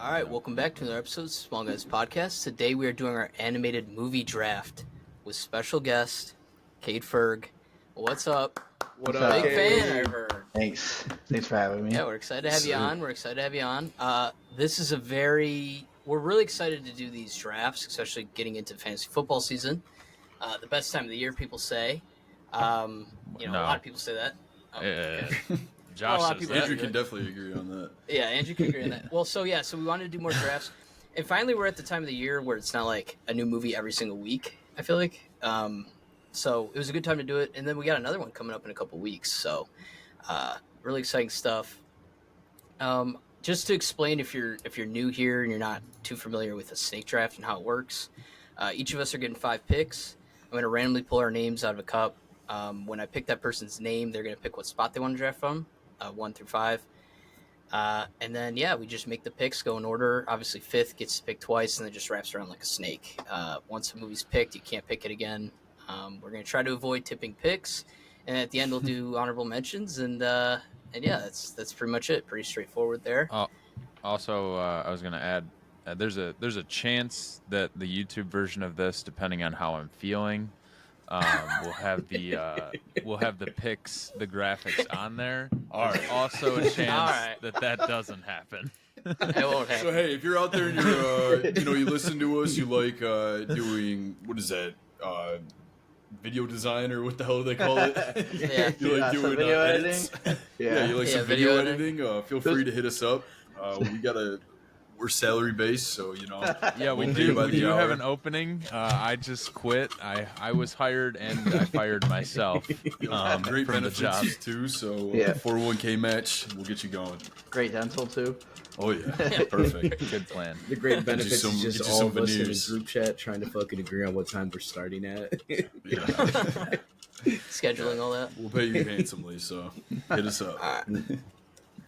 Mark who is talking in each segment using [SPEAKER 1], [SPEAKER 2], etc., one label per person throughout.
[SPEAKER 1] All right, welcome back to another episode of Small Guys Podcast. Today we are doing our animated movie draft with special guest Cade Ferg. What's up?
[SPEAKER 2] What
[SPEAKER 3] What's
[SPEAKER 2] up?
[SPEAKER 3] up?
[SPEAKER 1] Big
[SPEAKER 2] Cade?
[SPEAKER 1] fan, I've heard.
[SPEAKER 3] Thanks for having me.
[SPEAKER 1] Yeah, we're excited to have you on. This is we're really excited to do these drafts, especially getting into fantasy football season. The best time of the year, people say. A lot of people say that. Oh, okay.
[SPEAKER 4] Josh
[SPEAKER 1] a lot of
[SPEAKER 4] says
[SPEAKER 1] people
[SPEAKER 4] that.
[SPEAKER 1] do.
[SPEAKER 2] Andrew can definitely agree on that.
[SPEAKER 1] Yeah, Andrew can agree on that. Well, so we wanted to do more drafts, and finally we're at the time of the year where it's not like a new movie every single week. I feel like, so it was a good time to do it, and then we got another one coming up in a couple weeks. So, really exciting stuff. Just to explain, if you're new here and you're not too familiar with a snake draft and how it works, each of us are getting 5 picks. I'm going to randomly pull our names out of a cup. When I pick that person's name, they're going to pick what spot they want to draft from. 1 through 5. And then, we just make the picks go in order. Obviously, 5th gets to pick twice, and then just wraps around like a snake. Once a movie's picked, you can't pick it again. We're going to try to avoid tipping picks. And at the end, we'll do honorable mentions. And that's pretty much it. Pretty straightforward there.
[SPEAKER 4] Also, I was going to add, there's a chance that the YouTube version of this, depending on how I'm feeling, we'll have the pics, the graphics on there. There's also a chance that doesn't happen.
[SPEAKER 1] It won't happen.
[SPEAKER 2] So hey, if you're out there and you're, you listen to us, you like doing what is that? Video design or what the hell do they call it?
[SPEAKER 1] Yeah.
[SPEAKER 2] You like doing
[SPEAKER 3] video
[SPEAKER 2] edits?
[SPEAKER 3] Yeah.
[SPEAKER 2] You like some video editing? Feel free to hit us up. We're salary based, so
[SPEAKER 4] Yeah, we
[SPEAKER 2] we'll pay
[SPEAKER 4] do.
[SPEAKER 2] by
[SPEAKER 4] We
[SPEAKER 2] the
[SPEAKER 4] do have
[SPEAKER 2] hour.
[SPEAKER 4] an opening. I just quit. I was hired and I fired myself
[SPEAKER 2] Great
[SPEAKER 4] from the
[SPEAKER 2] benefits
[SPEAKER 4] job.
[SPEAKER 2] too. So
[SPEAKER 3] Yeah.
[SPEAKER 2] 401k match, we'll get you going.
[SPEAKER 3] Great dental too.
[SPEAKER 2] Oh yeah, perfect.
[SPEAKER 4] Good plan.
[SPEAKER 5] The great benefits
[SPEAKER 2] some-
[SPEAKER 5] is
[SPEAKER 2] get
[SPEAKER 5] just
[SPEAKER 2] you
[SPEAKER 5] all
[SPEAKER 2] some
[SPEAKER 5] of us in a
[SPEAKER 2] veneers.
[SPEAKER 5] group chat trying to fucking agree on what time we're starting at.
[SPEAKER 2] Yeah.
[SPEAKER 1] Scheduling all that.
[SPEAKER 2] We'll pay you handsomely, so hit us up.
[SPEAKER 1] All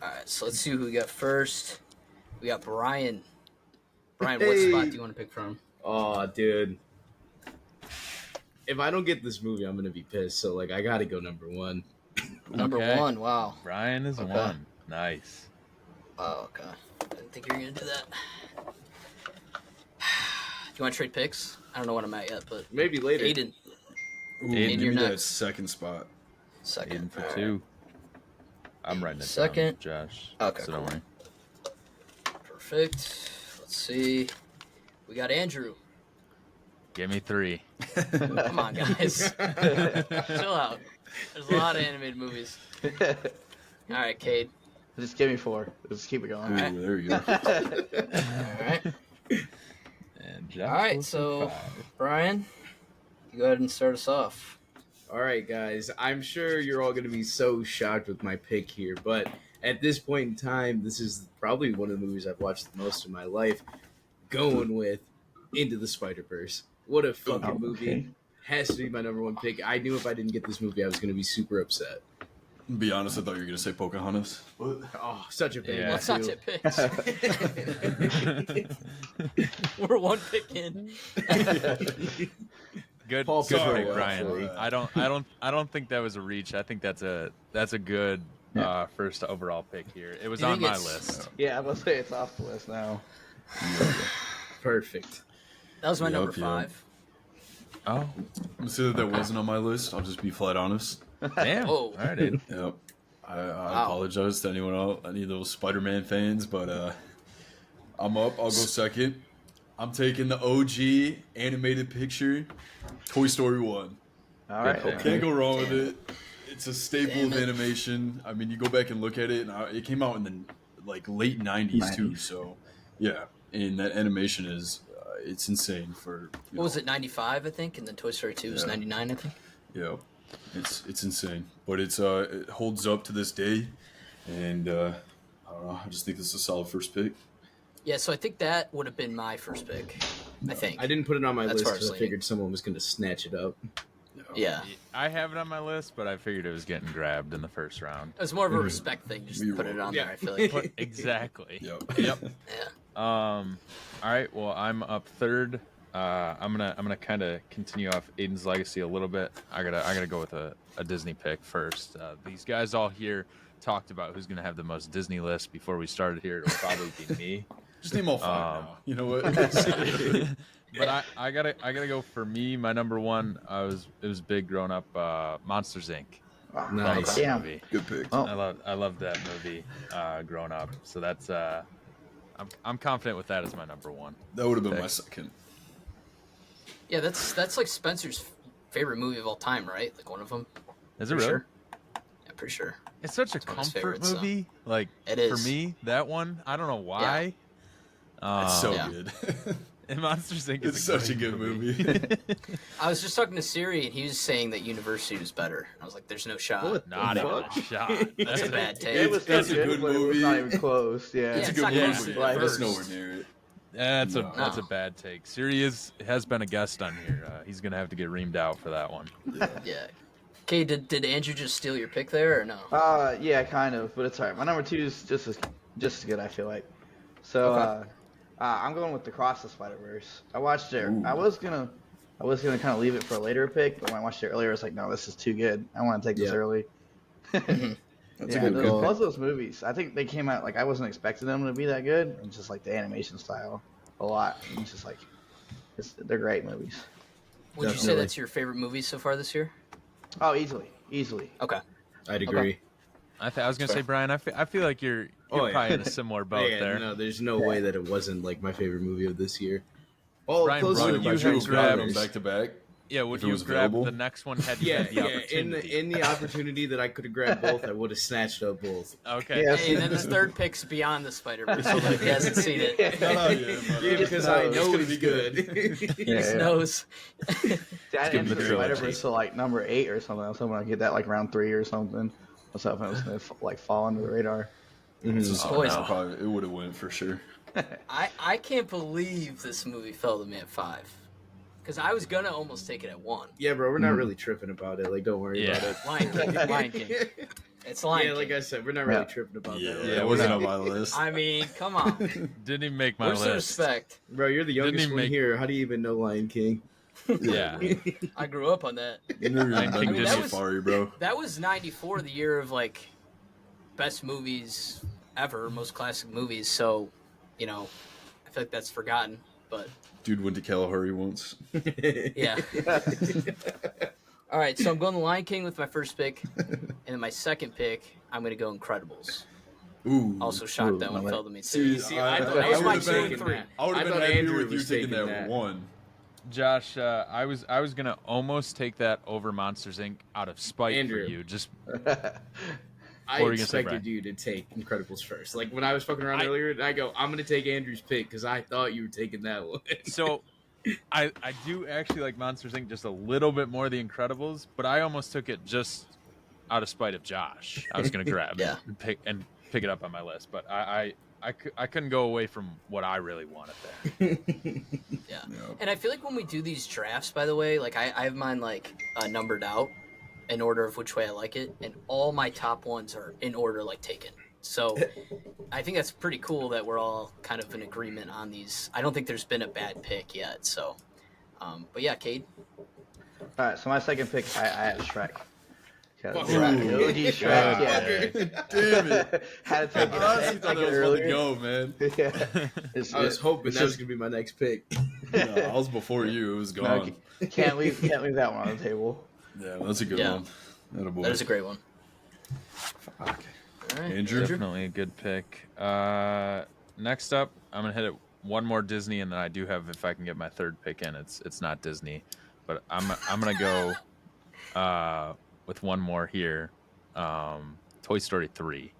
[SPEAKER 1] right, so let's see who we got first. We got Brian. Brian, what
[SPEAKER 5] Hey.
[SPEAKER 1] spot do you want to pick from?
[SPEAKER 5] Oh, dude. If I don't get this movie, I'm gonna be pissed. So like, I gotta go number 1.
[SPEAKER 1] Number
[SPEAKER 4] Okay.
[SPEAKER 1] 1. Wow.
[SPEAKER 4] Brian is
[SPEAKER 3] Okay.
[SPEAKER 4] one. Nice.
[SPEAKER 1] Oh, okay. I didn't think you were going to do that. Do you want to trade picks? I don't know what I'm at yet, but
[SPEAKER 5] Maybe later.
[SPEAKER 1] Aiden,
[SPEAKER 2] Ooh,
[SPEAKER 4] Aiden,
[SPEAKER 2] give
[SPEAKER 1] you're
[SPEAKER 2] me that
[SPEAKER 1] next.
[SPEAKER 2] second spot.
[SPEAKER 1] second.
[SPEAKER 4] Aiden for
[SPEAKER 1] All right.
[SPEAKER 4] 2. I'm writing it
[SPEAKER 1] Second.
[SPEAKER 4] down, Josh.
[SPEAKER 1] Okay,
[SPEAKER 4] So don't
[SPEAKER 1] cool.
[SPEAKER 4] worry.
[SPEAKER 1] Perfect. Let's see. We got Andrew.
[SPEAKER 4] Give me 3.
[SPEAKER 1] Come on, guys. Chill out. There's a lot of animated movies. All right, Cade.
[SPEAKER 3] Just give me 4. Just keep it
[SPEAKER 2] Ooh,
[SPEAKER 3] going.
[SPEAKER 1] right.
[SPEAKER 2] there you go.
[SPEAKER 1] All right.
[SPEAKER 4] And Josh
[SPEAKER 1] All right,
[SPEAKER 4] goes for
[SPEAKER 1] so
[SPEAKER 4] 5.
[SPEAKER 1] Brian, you go ahead and start us off.
[SPEAKER 5] All right, guys. I'm sure you're all gonna be so shocked with my pick here, but at this point in time, this is probably one of the movies I've watched the most in my life. Going with Into the Spider-Verse. What a fucking
[SPEAKER 3] Okay.
[SPEAKER 5] movie. Has to be my number 1 pick. I knew if I didn't get this movie, I was gonna be super upset.
[SPEAKER 2] To be honest, I thought you were gonna say Pocahontas. What?
[SPEAKER 5] Oh, such a big
[SPEAKER 4] Yeah.
[SPEAKER 5] one,
[SPEAKER 1] Let's not
[SPEAKER 5] too.
[SPEAKER 1] tip picks. We're 1 pick in.
[SPEAKER 4] Good
[SPEAKER 5] Paul
[SPEAKER 4] pick,
[SPEAKER 5] Pizarro,
[SPEAKER 4] Brian.
[SPEAKER 5] actually.
[SPEAKER 4] I don't think that was a reach. I think that's a good first overall pick here. It was
[SPEAKER 1] You
[SPEAKER 4] on
[SPEAKER 1] think
[SPEAKER 4] my
[SPEAKER 1] it's-
[SPEAKER 4] list.
[SPEAKER 3] Yeah, I'm gonna say it's off the list now.
[SPEAKER 5] Perfect.
[SPEAKER 1] That was my
[SPEAKER 2] Yup,
[SPEAKER 1] number
[SPEAKER 2] yup.
[SPEAKER 1] 5.
[SPEAKER 4] Oh,
[SPEAKER 2] Consider that wasn't on my list. I'll just be flat honest.
[SPEAKER 4] damn.
[SPEAKER 1] Oh.
[SPEAKER 4] All right, dude.
[SPEAKER 2] Yep. I apologize to anyone else, any of those Spider-Man fans, but I'm up. I'll go second. I'm taking the OG animated picture, Toy Story 1.
[SPEAKER 3] All right.
[SPEAKER 4] pick.
[SPEAKER 2] Can't go wrong with it. It's a staple
[SPEAKER 1] Damn
[SPEAKER 2] of
[SPEAKER 1] it.
[SPEAKER 2] animation. I mean, you go back and look at it, and it came out in the late 90s too.
[SPEAKER 3] 90s.
[SPEAKER 2] So yeah, and that animation is it's insane for
[SPEAKER 1] What was it, 95, I think? And then Toy Story 2 was
[SPEAKER 2] Yeah.
[SPEAKER 1] 99, I think.
[SPEAKER 2] Yeah, it's insane, but it holds up to this day, and I don't know. I just think this is a solid first pick.
[SPEAKER 1] Yeah, so I think that would have been my first pick. I think.
[SPEAKER 5] I didn't put it on my
[SPEAKER 1] That's
[SPEAKER 5] list
[SPEAKER 1] where I was
[SPEAKER 5] because I
[SPEAKER 1] leaning.
[SPEAKER 5] figured someone was going to snatch it up.
[SPEAKER 1] Yeah.
[SPEAKER 4] I have it on my list, but I figured it was getting grabbed in the first round.
[SPEAKER 1] It was more of a respect thing, just
[SPEAKER 2] We
[SPEAKER 1] put it
[SPEAKER 2] were.
[SPEAKER 1] on
[SPEAKER 5] Yeah.
[SPEAKER 1] there, I feel like.
[SPEAKER 4] Exactly.
[SPEAKER 2] Yep.
[SPEAKER 4] Yep.
[SPEAKER 1] Yeah.
[SPEAKER 4] All right. Well, I'm up third. I'm gonna kind of continue off Aiden's legacy a little bit. I gotta go with a Disney pick first. These guys all here talked about who's gonna have the most Disney list before we started here. It'll probably be me.
[SPEAKER 2] Just name all five now. You know what?
[SPEAKER 4] But I gotta go for me. My number one, it was big growing up. Monsters Inc.
[SPEAKER 3] Oh,
[SPEAKER 5] Nice.
[SPEAKER 4] Love that
[SPEAKER 3] Damn.
[SPEAKER 4] movie.
[SPEAKER 2] Good pick.
[SPEAKER 3] Oh.
[SPEAKER 4] I loved that movie growing up. So that's I'm confident with that as my number one.
[SPEAKER 2] That would have been
[SPEAKER 4] pick.
[SPEAKER 2] my second.
[SPEAKER 1] Yeah, that's like Spencer's favorite movie of all time, right? Like one of them.
[SPEAKER 4] Is it
[SPEAKER 1] Pretty
[SPEAKER 4] really?
[SPEAKER 1] sure. Yeah, pretty sure.
[SPEAKER 4] It's such a
[SPEAKER 1] It's one of his
[SPEAKER 4] comfort
[SPEAKER 1] favorites, so.
[SPEAKER 4] movie. Like
[SPEAKER 1] It
[SPEAKER 4] for
[SPEAKER 1] is.
[SPEAKER 4] me, that one. I don't know why.
[SPEAKER 2] It's so
[SPEAKER 1] Yeah.
[SPEAKER 2] good.
[SPEAKER 4] And Monsters Inc. is
[SPEAKER 2] It's such a
[SPEAKER 4] great
[SPEAKER 2] good movie.
[SPEAKER 1] I was just talking to Siri, and he was saying that University was better. I was like, "There's no shot."
[SPEAKER 5] What?
[SPEAKER 4] Not even a
[SPEAKER 5] Fuck.
[SPEAKER 4] shot.
[SPEAKER 1] That's a bad take.
[SPEAKER 3] It was
[SPEAKER 2] It's
[SPEAKER 3] so
[SPEAKER 2] a
[SPEAKER 3] good,
[SPEAKER 2] good
[SPEAKER 3] but it was not
[SPEAKER 2] movie.
[SPEAKER 3] even close. Yeah.
[SPEAKER 1] Yeah,
[SPEAKER 2] It's a
[SPEAKER 1] it's
[SPEAKER 2] good
[SPEAKER 1] not
[SPEAKER 2] movie.
[SPEAKER 1] close to
[SPEAKER 3] Like,
[SPEAKER 2] But it's
[SPEAKER 1] first.
[SPEAKER 2] nowhere near it.
[SPEAKER 4] That's
[SPEAKER 2] No.
[SPEAKER 4] that's a bad take. Siri has been a guest on here. He's gonna have to get reamed out for that one.
[SPEAKER 1] Yeah. Okay, did Andrew just steal your pick there or no?
[SPEAKER 3] Yeah, kind of, but it's alright. My number 2 is just as good, I feel like. So,
[SPEAKER 1] Okay.
[SPEAKER 3] I'm going with the Cross the Spider-Verse. I watched it.
[SPEAKER 2] Ooh.
[SPEAKER 3] I was gonna kind of leave it for a later pick, but when I watched it earlier, I was like, no, this is too good. I want to take this
[SPEAKER 5] Yeah.
[SPEAKER 3] early.
[SPEAKER 2] That's
[SPEAKER 3] Yeah,
[SPEAKER 2] a good
[SPEAKER 3] those,
[SPEAKER 2] call.
[SPEAKER 3] both of those movies, I think they came out like I wasn't expecting them to be that good. It's just like the animation style a lot. And it's just like they're great movies.
[SPEAKER 1] Would you say
[SPEAKER 5] Definitely.
[SPEAKER 1] that's your favorite movie so far this year?
[SPEAKER 3] Oh, easily.
[SPEAKER 1] Okay.
[SPEAKER 5] I'd agree.
[SPEAKER 4] I was gonna say, Brian. I feel like you're
[SPEAKER 5] Oh, yeah.
[SPEAKER 4] probably in a similar boat
[SPEAKER 5] Yeah,
[SPEAKER 4] there.
[SPEAKER 5] no, there's no way that it wasn't like my favorite movie of this year. Oh,
[SPEAKER 4] Brian,
[SPEAKER 5] closer
[SPEAKER 4] Brian,
[SPEAKER 5] to
[SPEAKER 4] you
[SPEAKER 5] my
[SPEAKER 4] have
[SPEAKER 5] Transformers.
[SPEAKER 4] grabbed-
[SPEAKER 2] them back to back.
[SPEAKER 4] Yeah, would
[SPEAKER 2] If it
[SPEAKER 4] you
[SPEAKER 2] was
[SPEAKER 4] grab
[SPEAKER 2] available?
[SPEAKER 4] the next one? Had you
[SPEAKER 5] Yeah,
[SPEAKER 4] had the
[SPEAKER 5] yeah.
[SPEAKER 4] opportunity?
[SPEAKER 5] In the opportunity that I could have grabbed both, I would have snatched up both.
[SPEAKER 4] Okay.
[SPEAKER 3] Yeah.
[SPEAKER 1] Hey, and then his third pick's Beyond the Spider-Verse, so like, he hasn't seen it.
[SPEAKER 2] Not out yet, but,
[SPEAKER 5] Yeah, because I
[SPEAKER 3] knows.
[SPEAKER 5] know
[SPEAKER 2] gonna
[SPEAKER 5] it's
[SPEAKER 2] be
[SPEAKER 5] good.
[SPEAKER 1] He
[SPEAKER 3] Yeah,
[SPEAKER 1] just
[SPEAKER 3] yeah.
[SPEAKER 1] knows.
[SPEAKER 3] See, I
[SPEAKER 2] gonna be
[SPEAKER 3] entered
[SPEAKER 2] the
[SPEAKER 3] Spider
[SPEAKER 2] trilogy.
[SPEAKER 3] Verse to like number 8 or something. I was hoping I'd get that like round 3 or something. I was hoping it was gonna like fall under the radar.
[SPEAKER 2] It's just-
[SPEAKER 1] Boys.
[SPEAKER 2] no, probably, it would have went for sure.
[SPEAKER 1] I can't believe this movie fell to me at 5. Because I was gonna almost take it at 1.
[SPEAKER 5] Yeah, bro, we're not really tripping about it. Like, don't worry
[SPEAKER 4] Yeah.
[SPEAKER 5] about it.
[SPEAKER 1] Lion King, Lion King. It's Lion
[SPEAKER 5] Yeah,
[SPEAKER 1] King.
[SPEAKER 5] like I said, we're not really
[SPEAKER 3] Yeah.
[SPEAKER 5] tripping about
[SPEAKER 2] Yeah,
[SPEAKER 5] that.
[SPEAKER 2] it wasn't on my list.
[SPEAKER 1] I mean, come on.
[SPEAKER 4] Didn't even make my
[SPEAKER 1] Where's the
[SPEAKER 4] list.
[SPEAKER 1] respect?
[SPEAKER 5] Bro, you're the
[SPEAKER 4] Didn't
[SPEAKER 5] youngest
[SPEAKER 4] even
[SPEAKER 5] one
[SPEAKER 4] make-
[SPEAKER 5] here. How do you even know Lion King?
[SPEAKER 4] Yeah.
[SPEAKER 1] I grew up on that.
[SPEAKER 2] You never
[SPEAKER 4] Lion
[SPEAKER 2] even
[SPEAKER 4] King
[SPEAKER 2] been to
[SPEAKER 1] that was-
[SPEAKER 2] Safari, bro.
[SPEAKER 1] That was 94, the year of like best movies ever, most classic movies. So, you know, I feel like that's forgotten. But
[SPEAKER 2] Dude went to Kalahari once.
[SPEAKER 1] yeah. All right, so I'm going the Lion King with my first pick, and then my second pick, I'm going to go Incredibles.
[SPEAKER 2] Ooh.
[SPEAKER 1] Also shocked
[SPEAKER 3] Ooh,
[SPEAKER 1] that one
[SPEAKER 3] my
[SPEAKER 1] fell to me too.
[SPEAKER 5] See, I thought
[SPEAKER 1] That was
[SPEAKER 5] Andrew
[SPEAKER 1] my
[SPEAKER 5] was
[SPEAKER 1] 2 and
[SPEAKER 5] taking
[SPEAKER 1] 3.
[SPEAKER 5] that.
[SPEAKER 2] I would have
[SPEAKER 5] I
[SPEAKER 2] been
[SPEAKER 5] thought
[SPEAKER 2] happy
[SPEAKER 5] Andrew
[SPEAKER 2] with you
[SPEAKER 5] was
[SPEAKER 2] taking
[SPEAKER 5] taking
[SPEAKER 2] that
[SPEAKER 5] that.
[SPEAKER 2] one.
[SPEAKER 4] Josh, I was gonna almost take that over Monsters Inc. out of spite
[SPEAKER 5] Andrew.
[SPEAKER 4] for you. Just
[SPEAKER 5] I
[SPEAKER 4] What were you gonna say,
[SPEAKER 5] expected
[SPEAKER 4] Brian?
[SPEAKER 5] you to take Incredibles first. Like when I was fucking around
[SPEAKER 4] I-
[SPEAKER 5] earlier, I go, I'm gonna take Andrew's pick because I thought you were taking that one.
[SPEAKER 4] so. I do actually like Monsters Inc. just a little bit more The Incredibles, but I almost took it just out of spite of Josh. I was gonna grab
[SPEAKER 1] Yeah.
[SPEAKER 4] it and pick it up on my list, but I couldn't go away from what I really wanted there.
[SPEAKER 1] Yeah.
[SPEAKER 2] Yeah.
[SPEAKER 1] And I feel like when we do these drafts, by the way, like I have mine like numbered out in order of which way I like it, and all my top ones are in order like taken. So I think that's pretty cool that we're all kind of in agreement on these. I don't think there's been a bad pick yet. So, but yeah, Cade.
[SPEAKER 3] Alright, so my second pick, I had Shrek. Yeah,
[SPEAKER 5] Fuck.
[SPEAKER 3] the OG Shrek, yeah.
[SPEAKER 2] Damn it.
[SPEAKER 3] Had to take
[SPEAKER 2] I
[SPEAKER 3] it,
[SPEAKER 2] honestly thought that was about to
[SPEAKER 3] earlier.
[SPEAKER 2] go, man.
[SPEAKER 3] Yeah. It's-
[SPEAKER 5] I was hoping
[SPEAKER 3] it's
[SPEAKER 5] that was
[SPEAKER 3] just-
[SPEAKER 5] gonna be my next pick.
[SPEAKER 2] No, I was before you. It was
[SPEAKER 3] no,
[SPEAKER 2] gone.
[SPEAKER 3] can't leave that one on the table.
[SPEAKER 2] Yeah, that's a good
[SPEAKER 1] Yeah.
[SPEAKER 2] one. That a boy.
[SPEAKER 1] That is a great one.
[SPEAKER 2] Fuck.
[SPEAKER 1] All right.
[SPEAKER 2] Andrew?
[SPEAKER 4] Definitely a good pick. Next up, I'm gonna hit it one more Disney, and then I do have, if I can get my third pick in, it's not Disney, but I'm gonna go with one more here. Toy Story 3.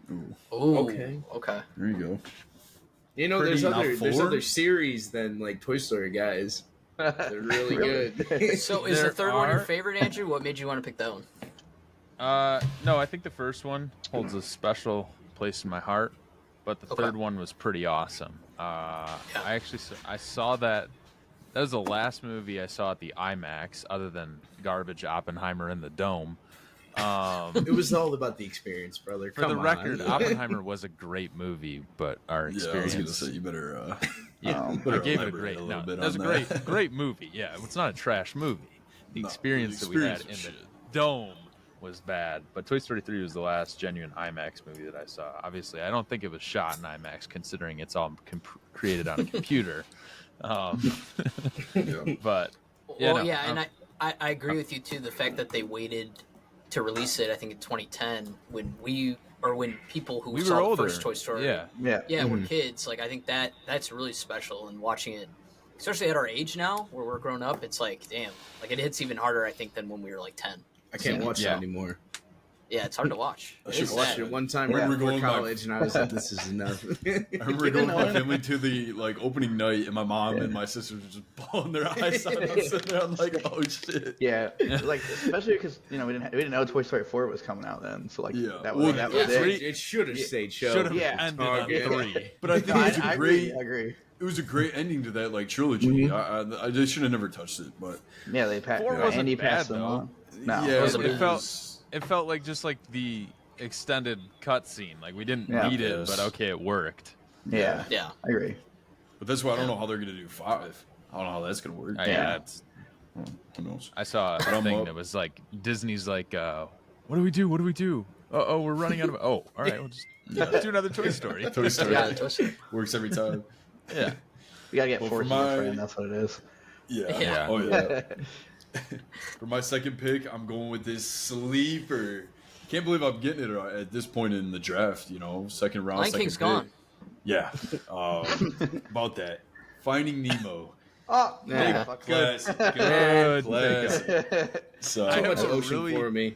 [SPEAKER 2] Ooh,
[SPEAKER 1] Ooh,
[SPEAKER 5] Okay.
[SPEAKER 1] Okay.
[SPEAKER 2] there you go.
[SPEAKER 5] You know,
[SPEAKER 2] Pretty
[SPEAKER 5] there's
[SPEAKER 2] four?
[SPEAKER 5] other series than like Toy Story guys. They're really good.
[SPEAKER 1] So is the
[SPEAKER 4] There
[SPEAKER 1] third one your
[SPEAKER 4] are-
[SPEAKER 1] favorite, Andrew? What made you want to pick that one?
[SPEAKER 4] No, I think the first one holds a special place in my heart, but the
[SPEAKER 1] Okay.
[SPEAKER 4] third one was pretty awesome. I actually I saw that. That was the last movie I saw at the IMAX, other than garbage Oppenheimer in the Dome.
[SPEAKER 5] It was all about the experience, brother.
[SPEAKER 4] For
[SPEAKER 5] Come
[SPEAKER 4] the
[SPEAKER 5] on.
[SPEAKER 4] record, Oppenheimer was a great movie, but our
[SPEAKER 2] Yeah, I was
[SPEAKER 4] experience.
[SPEAKER 2] gonna say you better.
[SPEAKER 4] Yeah,
[SPEAKER 2] better
[SPEAKER 4] I gave it a
[SPEAKER 2] elaborate
[SPEAKER 4] great.
[SPEAKER 2] a little
[SPEAKER 4] No,
[SPEAKER 2] bit
[SPEAKER 4] that was a
[SPEAKER 2] on
[SPEAKER 4] great,
[SPEAKER 2] that.
[SPEAKER 4] great movie. Yeah, it's not a trash movie. The
[SPEAKER 2] No,
[SPEAKER 4] experience
[SPEAKER 2] the
[SPEAKER 4] that we had
[SPEAKER 2] experience
[SPEAKER 4] in
[SPEAKER 2] was
[SPEAKER 4] the
[SPEAKER 2] shit.
[SPEAKER 4] dome was bad, but Toy Story 3 was the last genuine IMAX movie that I saw. Obviously, I don't think it was shot in IMAX, considering it's all created on a computer. But
[SPEAKER 1] and I agree with you too. The fact that they waited to release it, I think in 2010, when people who
[SPEAKER 4] we
[SPEAKER 1] saw
[SPEAKER 4] were
[SPEAKER 1] the
[SPEAKER 4] older.
[SPEAKER 1] first Toy Story,
[SPEAKER 3] Yeah.
[SPEAKER 1] we're kids. Like I think that's really special. And watching it, especially at our age now, where we're grown up, it's like damn, like it hits even harder, I think, than when we were like 10.
[SPEAKER 5] I can't watch that anymore.
[SPEAKER 1] Yeah, it's hard to watch.
[SPEAKER 2] I
[SPEAKER 5] I
[SPEAKER 2] should
[SPEAKER 5] watched it one time
[SPEAKER 2] When
[SPEAKER 5] right
[SPEAKER 2] we were
[SPEAKER 5] before
[SPEAKER 2] going back-
[SPEAKER 5] college, and I was like, "This is enough."
[SPEAKER 2] I remember going with my family to the opening night, and my mom and my sisters were just bawling their eyes out. I'm sitting there, I'm like, oh shit.
[SPEAKER 3] Yeah, like especially because we didn't know Toy Story 4 was coming out then, so like
[SPEAKER 2] Yeah.
[SPEAKER 3] that
[SPEAKER 2] Well,
[SPEAKER 3] was it.
[SPEAKER 5] It should have stayed show.
[SPEAKER 4] should have
[SPEAKER 3] Yeah.
[SPEAKER 4] ended on
[SPEAKER 5] Target.
[SPEAKER 4] 3.
[SPEAKER 2] But I think
[SPEAKER 3] No,
[SPEAKER 2] it was
[SPEAKER 3] I
[SPEAKER 2] a great.
[SPEAKER 3] agree.
[SPEAKER 2] It was a great ending to that trilogy.
[SPEAKER 3] Mhm.
[SPEAKER 2] I just should have never touched it, but
[SPEAKER 3] Yeah, they passed.
[SPEAKER 4] 4 wasn't
[SPEAKER 3] Andy
[SPEAKER 4] bad,
[SPEAKER 3] passed them
[SPEAKER 4] though.
[SPEAKER 3] on. No,
[SPEAKER 2] yeah,
[SPEAKER 1] wasn't
[SPEAKER 2] it
[SPEAKER 1] bad.
[SPEAKER 2] felt.
[SPEAKER 4] It felt like just like the extended cutscene. Like we didn't
[SPEAKER 3] Yeah.
[SPEAKER 4] need it,
[SPEAKER 2] Yes.
[SPEAKER 4] but okay, it worked.
[SPEAKER 3] yeah,
[SPEAKER 1] Yeah.
[SPEAKER 3] I agree.
[SPEAKER 2] But that's why I don't know how they're gonna do 5. I don't know how that's gonna work.
[SPEAKER 4] Yeah, it's,
[SPEAKER 2] Who knows?
[SPEAKER 4] I saw
[SPEAKER 2] But
[SPEAKER 4] a
[SPEAKER 2] I'm
[SPEAKER 4] thing
[SPEAKER 2] up.
[SPEAKER 4] that was like Disney's like, what do we do? What do we do? Oh, we're running out of. Oh, all right, we'll just let's do another Toy Story.
[SPEAKER 2] Toy Story
[SPEAKER 1] Yeah, Toy Story.
[SPEAKER 2] works every time.
[SPEAKER 4] Yeah.
[SPEAKER 3] We gotta get
[SPEAKER 2] Well,
[SPEAKER 3] Forza
[SPEAKER 2] for my-
[SPEAKER 3] friend. That's what it is.
[SPEAKER 2] Yeah.
[SPEAKER 1] Yeah.
[SPEAKER 2] Oh yeah. For my second pick, I'm going with this sleeper. Can't believe I'm getting it at this point in the draft. Second round.
[SPEAKER 1] Lion
[SPEAKER 2] second
[SPEAKER 1] King's
[SPEAKER 2] pick.
[SPEAKER 1] gone.
[SPEAKER 2] Yeah. About that. Finding Nemo.
[SPEAKER 3] Oh,
[SPEAKER 1] Yeah.
[SPEAKER 3] fuck.
[SPEAKER 2] Classic.
[SPEAKER 4] Good
[SPEAKER 2] Classic. So
[SPEAKER 5] Too
[SPEAKER 4] I
[SPEAKER 5] much
[SPEAKER 4] have a
[SPEAKER 5] ocean
[SPEAKER 4] really-
[SPEAKER 5] for me.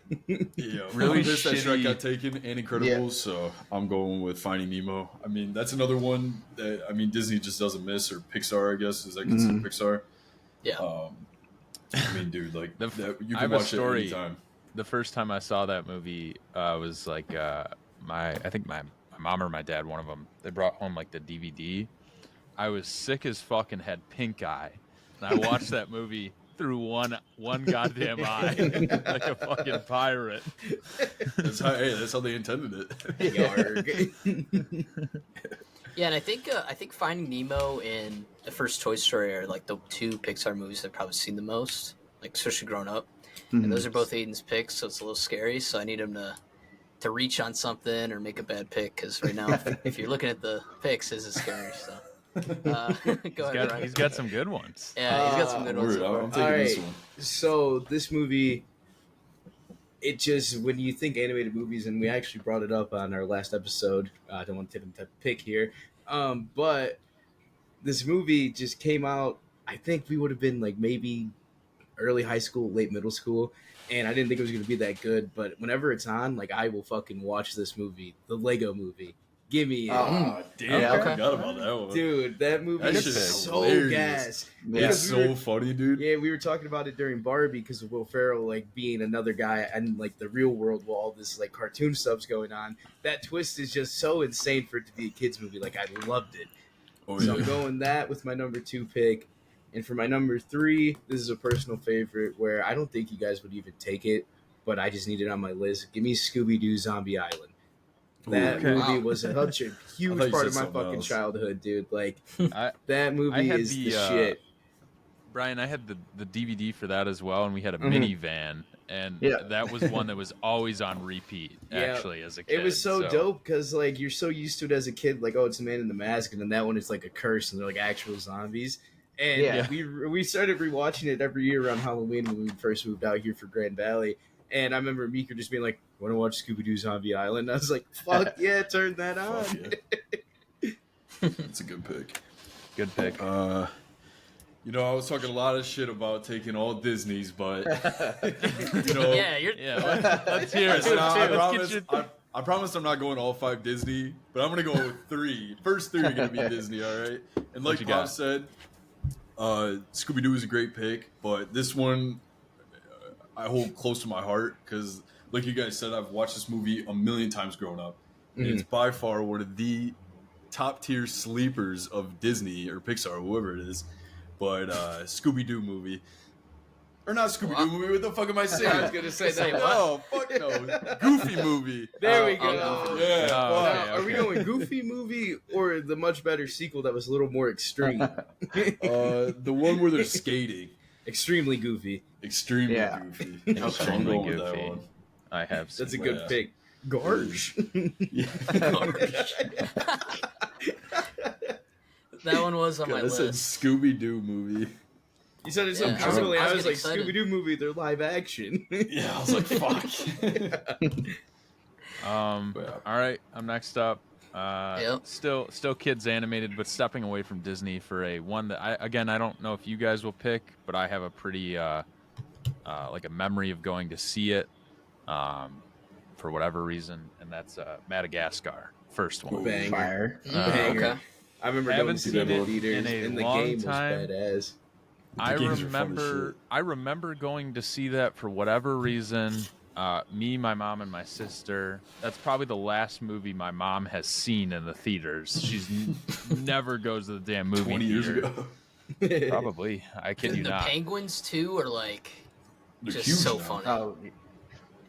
[SPEAKER 2] yeah,
[SPEAKER 4] really
[SPEAKER 2] I'm pissed that Shrek
[SPEAKER 4] shitty-
[SPEAKER 2] got taken and Incredibles,
[SPEAKER 3] Yeah.
[SPEAKER 2] so I'm going with Finding Nemo. I mean, that's another one that Disney just doesn't miss, or Pixar, I guess. Is that considered Pixar?
[SPEAKER 1] Yeah.
[SPEAKER 2] I mean, dude, like
[SPEAKER 4] The-
[SPEAKER 2] that, you
[SPEAKER 4] I
[SPEAKER 2] can
[SPEAKER 4] have a
[SPEAKER 2] watch
[SPEAKER 4] story.
[SPEAKER 2] it anytime.
[SPEAKER 4] The first time I saw that movie was like I think my mom or my dad, one of them, they brought home like the DVD. I was sick as fuck and had pink eye, and I watched that movie through one goddamn eye, like a fucking pirate.
[SPEAKER 2] That's how they intended it.
[SPEAKER 5] Yarg.
[SPEAKER 1] Yeah, and I think Finding Nemo and the first Toy Story are like the two Pixar movies I've probably seen the most, like especially growing up.
[SPEAKER 3] Mhm.
[SPEAKER 1] And those are both Aiden's picks, so it's a little scary. So I need him to reach on something or make a bad pick, because right now, if you're looking at the picks, this is scary. So go ahead, Brian.
[SPEAKER 4] He's got some good ones.
[SPEAKER 1] Yeah, he's got some good ones.
[SPEAKER 2] Word,
[SPEAKER 1] so
[SPEAKER 2] I'm
[SPEAKER 1] far.
[SPEAKER 2] taking this
[SPEAKER 5] Alright.
[SPEAKER 2] one.
[SPEAKER 5] So this movie, it just, when you think animated movies, and we actually brought it up on our last episode. I don't want to take them to pick here, but this movie just came out. I think we would have been like maybe early high school, late middle school, and I didn't think it was going to be that good. But whenever it's on, like I will fucking watch this movie, the Lego Movie. Give me it.
[SPEAKER 2] Ah, damn,
[SPEAKER 3] Yeah,
[SPEAKER 2] I
[SPEAKER 3] okay.
[SPEAKER 2] forgot about that one.
[SPEAKER 5] Dude, that movie
[SPEAKER 2] That
[SPEAKER 5] is
[SPEAKER 2] shit is
[SPEAKER 5] so
[SPEAKER 2] hilarious.
[SPEAKER 5] gas.
[SPEAKER 3] Yeah.
[SPEAKER 2] It's
[SPEAKER 5] Because we
[SPEAKER 2] so
[SPEAKER 5] were-
[SPEAKER 2] funny, dude.
[SPEAKER 5] Yeah, we were talking about it during Barbie because of Will Ferrell like being another guy and like the real world while all this like cartoon stuff's going on. That twist is just so insane for it to be a kids movie. Like I loved it.
[SPEAKER 2] Oh
[SPEAKER 5] So I'm
[SPEAKER 2] yeah.
[SPEAKER 5] going that with my number 2 pick. And for my number 3, this is a personal favorite where I don't think you guys would even take it, but I just need it on my list. Give me Scooby-Doo Zombie Island. That
[SPEAKER 2] okay.
[SPEAKER 5] movie
[SPEAKER 1] Wow.
[SPEAKER 5] was such a
[SPEAKER 2] I thought
[SPEAKER 5] huge
[SPEAKER 2] you
[SPEAKER 5] part of
[SPEAKER 2] said
[SPEAKER 5] my
[SPEAKER 2] something
[SPEAKER 5] fucking
[SPEAKER 2] else.
[SPEAKER 5] childhood, dude. Like
[SPEAKER 4] I,
[SPEAKER 5] that
[SPEAKER 4] I
[SPEAKER 5] movie
[SPEAKER 4] had
[SPEAKER 5] is the
[SPEAKER 4] the,
[SPEAKER 5] shit.
[SPEAKER 4] Brian, I had the DVD for that as well, and we had a
[SPEAKER 5] Mhm.
[SPEAKER 4] minivan, and
[SPEAKER 3] Yeah.
[SPEAKER 4] that was one that was always on repeat.
[SPEAKER 5] Yeah.
[SPEAKER 4] Actually, as a kid,
[SPEAKER 5] It was so dope because like you're so used to it as a kid, like oh it's a man in the mask, and then that one is like a curse and they're like actual zombies. And
[SPEAKER 3] Yeah.
[SPEAKER 5] we started rewatching it every year around Halloween when we first moved out here for Grand Valley. And I remember Meeker just being like, "Want to watch Scooby Doo Zombie Island?" I was like, "Fuck yeah, turn that on!"
[SPEAKER 2] Fuck yeah. That's a good pick.
[SPEAKER 4] Good pick.
[SPEAKER 2] I was talking a lot of shit about taking all Disney's, but
[SPEAKER 1] Yeah, you're.
[SPEAKER 4] Yeah, let's hear
[SPEAKER 2] I,
[SPEAKER 4] it.
[SPEAKER 2] said, I,
[SPEAKER 4] Let's
[SPEAKER 2] promise,
[SPEAKER 4] get you-
[SPEAKER 2] I promise I'm not going all 5 Disney, but I'm gonna go with 3. First 3 are gonna be Disney, all right. And
[SPEAKER 4] What
[SPEAKER 2] like
[SPEAKER 4] you
[SPEAKER 2] Bob
[SPEAKER 4] got?
[SPEAKER 2] said, Scooby Doo is a great pick, but this one I hold close to my heart because, like you guys said, I've watched this movie a million times growing up. And
[SPEAKER 5] Mhm.
[SPEAKER 2] it's by far one of the top tier sleepers of Disney or Pixar, or whoever it is. But Scooby Doo movie. Or not Scooby Doo movie, what the fuck am I saying?
[SPEAKER 5] I was gonna say
[SPEAKER 1] Say
[SPEAKER 5] that.
[SPEAKER 1] what?
[SPEAKER 2] No, fuck no. Goofy movie.
[SPEAKER 5] There we
[SPEAKER 1] Oh,
[SPEAKER 5] go.
[SPEAKER 1] oh,
[SPEAKER 2] Yeah.
[SPEAKER 4] Oh,
[SPEAKER 2] fuck.
[SPEAKER 5] Now,
[SPEAKER 4] okay,
[SPEAKER 5] are we going Goofy movie or the much better sequel that was a little more extreme?
[SPEAKER 2] The one where they're skating.
[SPEAKER 5] Extremely goofy.
[SPEAKER 2] Extremely
[SPEAKER 3] Yeah.
[SPEAKER 2] goofy.
[SPEAKER 4] Extremely
[SPEAKER 2] I'm going with that
[SPEAKER 4] goofy.
[SPEAKER 2] one.
[SPEAKER 4] I have seen.
[SPEAKER 5] That's a good
[SPEAKER 2] Yeah.
[SPEAKER 5] pick. Gorge.
[SPEAKER 2] Yeah.
[SPEAKER 1] That one was on my
[SPEAKER 2] God, I said
[SPEAKER 1] list.
[SPEAKER 2] Scooby Doo movie.
[SPEAKER 5] You said it so
[SPEAKER 1] Yeah,
[SPEAKER 5] peacefully.
[SPEAKER 1] I was
[SPEAKER 5] I was like,
[SPEAKER 1] getting excited.
[SPEAKER 5] Scooby Doo movie, they're live action.
[SPEAKER 2] Yeah, I was like, fuck.
[SPEAKER 4] All right, I'm next up.
[SPEAKER 1] Yep.
[SPEAKER 4] Still kids animated, but stepping away from Disney for a one that I don't know if you guys will pick, but I have a pretty like a memory of going to see it for whatever reason, and that's Madagascar, first one.
[SPEAKER 5] Banger.
[SPEAKER 3] Fire.
[SPEAKER 5] Banger.
[SPEAKER 1] Okay.
[SPEAKER 5] I remember
[SPEAKER 4] Haven't
[SPEAKER 5] going to see
[SPEAKER 4] seen
[SPEAKER 5] that in
[SPEAKER 4] it
[SPEAKER 5] theaters,
[SPEAKER 4] in a
[SPEAKER 5] and the
[SPEAKER 4] long
[SPEAKER 5] game
[SPEAKER 4] time.
[SPEAKER 5] was badass.
[SPEAKER 4] I
[SPEAKER 2] games are fun as
[SPEAKER 4] remember going to see that for whatever reason. Me, my mom, and my sister. That's probably the last movie my mom has seen in the theaters. She's never goes to the damn movie
[SPEAKER 2] 20 years
[SPEAKER 4] theater.
[SPEAKER 2] ago.
[SPEAKER 4] Probably. I kid you
[SPEAKER 1] The
[SPEAKER 4] not.
[SPEAKER 1] penguins too are like
[SPEAKER 2] They're
[SPEAKER 1] just
[SPEAKER 2] huge
[SPEAKER 1] so
[SPEAKER 2] now.
[SPEAKER 1] funny.
[SPEAKER 3] Oh,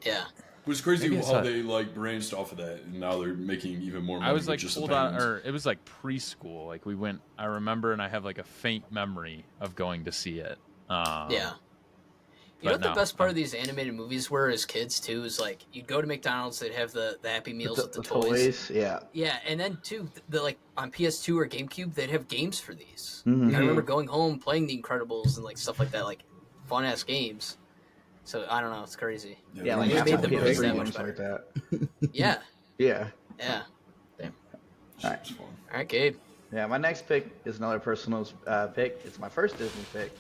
[SPEAKER 1] Yeah.
[SPEAKER 2] It was crazy
[SPEAKER 4] Maybe it's
[SPEAKER 2] how
[SPEAKER 4] not-
[SPEAKER 2] they like branched off of that, and now they're making even more money.
[SPEAKER 4] I was
[SPEAKER 2] with
[SPEAKER 4] like
[SPEAKER 2] just
[SPEAKER 4] pulled
[SPEAKER 2] the
[SPEAKER 4] on,
[SPEAKER 2] penguins.
[SPEAKER 4] or it was like preschool. Like we went. I remember, and I have like a faint memory of going to see it.
[SPEAKER 1] Yeah. You
[SPEAKER 4] but
[SPEAKER 1] know what the
[SPEAKER 4] no,
[SPEAKER 1] best part of these animated movies were as kids too is like you'd go to McDonald's, they'd have the Happy Meals with the toys.
[SPEAKER 3] Yeah.
[SPEAKER 1] Yeah, and then too the like on PS2 or GameCube they'd have games for these.
[SPEAKER 3] Mhm.
[SPEAKER 1] I remember going home playing The Incredibles and like stuff like that, like fun ass games. So I don't know, it's crazy.
[SPEAKER 3] Yeah, like
[SPEAKER 1] They
[SPEAKER 3] half
[SPEAKER 1] made
[SPEAKER 3] my
[SPEAKER 1] the movies
[SPEAKER 3] PS3
[SPEAKER 1] that much
[SPEAKER 3] games like that.
[SPEAKER 1] Yeah,
[SPEAKER 3] Yeah.
[SPEAKER 1] yeah.
[SPEAKER 3] Alright.
[SPEAKER 2] It's fun.
[SPEAKER 1] All right, Gabe.
[SPEAKER 3] Yeah, my next pick is another personal pick. It's my first Disney pick.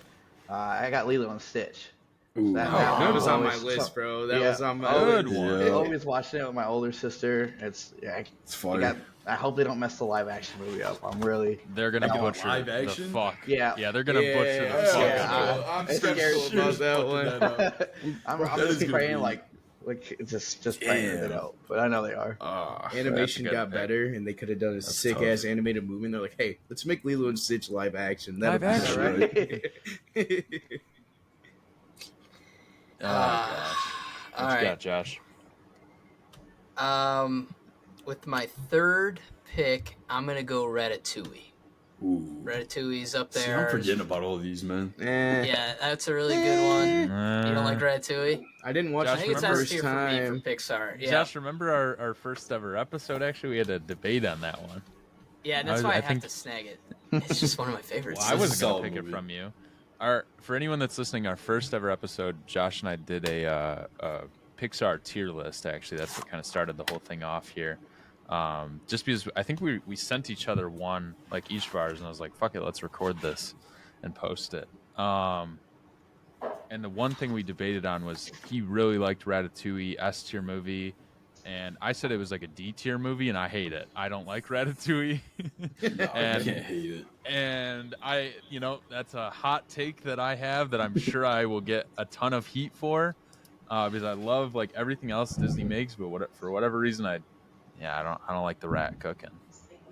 [SPEAKER 3] I got Lilo and Stitch.
[SPEAKER 2] Ooh.
[SPEAKER 5] That was on my
[SPEAKER 3] always-
[SPEAKER 5] list, bro. That
[SPEAKER 3] yeah,
[SPEAKER 5] was on my
[SPEAKER 4] Good
[SPEAKER 5] list.
[SPEAKER 4] one.
[SPEAKER 2] Yeah.
[SPEAKER 3] Always watching it with my older sister. It's
[SPEAKER 2] It's fun.
[SPEAKER 3] I hope they don't mess the live action movie up. I'm really
[SPEAKER 4] They're gonna
[SPEAKER 2] Like,
[SPEAKER 4] butcher
[SPEAKER 2] live
[SPEAKER 4] the
[SPEAKER 2] action?
[SPEAKER 4] fuck.
[SPEAKER 3] Yeah.
[SPEAKER 4] Yeah, they're gonna butcher the fuck.
[SPEAKER 3] yeah,
[SPEAKER 4] out of it.
[SPEAKER 5] I'm
[SPEAKER 3] it's
[SPEAKER 5] skeptical
[SPEAKER 3] scary.
[SPEAKER 5] about that one.
[SPEAKER 3] I'm
[SPEAKER 2] That
[SPEAKER 3] just
[SPEAKER 2] is gonna
[SPEAKER 3] praying
[SPEAKER 2] be-
[SPEAKER 3] like just praying that they
[SPEAKER 2] Damn.
[SPEAKER 3] don't. But I know they are.
[SPEAKER 5] Animation
[SPEAKER 4] That's a
[SPEAKER 5] got
[SPEAKER 4] good pick.
[SPEAKER 5] better, and they could have done a
[SPEAKER 2] That's
[SPEAKER 5] sick
[SPEAKER 2] tough.
[SPEAKER 5] ass animated movie. And they're like, "Hey, let's make Lilo and Stitch live action." That'll
[SPEAKER 4] Live
[SPEAKER 5] be
[SPEAKER 4] action.
[SPEAKER 3] Right?
[SPEAKER 4] Oh gosh.
[SPEAKER 1] All
[SPEAKER 4] What you
[SPEAKER 1] right.
[SPEAKER 4] got, Josh?
[SPEAKER 1] With my third pick, I'm gonna go Ratatouille.
[SPEAKER 2] Ooh.
[SPEAKER 1] Ratatouille's up
[SPEAKER 2] See,
[SPEAKER 1] there.
[SPEAKER 2] I'm forgetting about all of these, man.
[SPEAKER 1] Yeah, that's a really good one. You don't like Ratatouille?
[SPEAKER 5] I didn't watch
[SPEAKER 1] I
[SPEAKER 5] it
[SPEAKER 1] think
[SPEAKER 5] for
[SPEAKER 1] it's
[SPEAKER 5] the
[SPEAKER 1] S
[SPEAKER 5] first
[SPEAKER 1] tier for me for
[SPEAKER 5] time.
[SPEAKER 1] Pixar. Yeah,
[SPEAKER 4] Josh, remember our first ever episode? Actually, we had a debate on that one.
[SPEAKER 1] yeah, and that's why I have
[SPEAKER 4] think-
[SPEAKER 1] to snag it. It's just one of my favorites.
[SPEAKER 4] Well, I wasn't gonna
[SPEAKER 2] solid
[SPEAKER 4] pick it
[SPEAKER 2] movie.
[SPEAKER 4] from you. For anyone that's listening, our first ever episode, Josh and I did a Pixar tier list. Actually, that's what kind of started the whole thing off here. Just because I think we sent each other one, like each of ours, and I was like, "Fuck it, let's record this and post it." And the one thing we debated on was he really liked Ratatouille, S tier movie, and I said it was like a D tier movie, and I hate it. I don't like Ratatouille.
[SPEAKER 2] I
[SPEAKER 4] And-
[SPEAKER 2] can't hate it.
[SPEAKER 4] And that's a hot take that I have that I'm sure I will get a ton of heat for, because I love like everything else Disney makes, but for whatever reason, I don't like the rat cooking.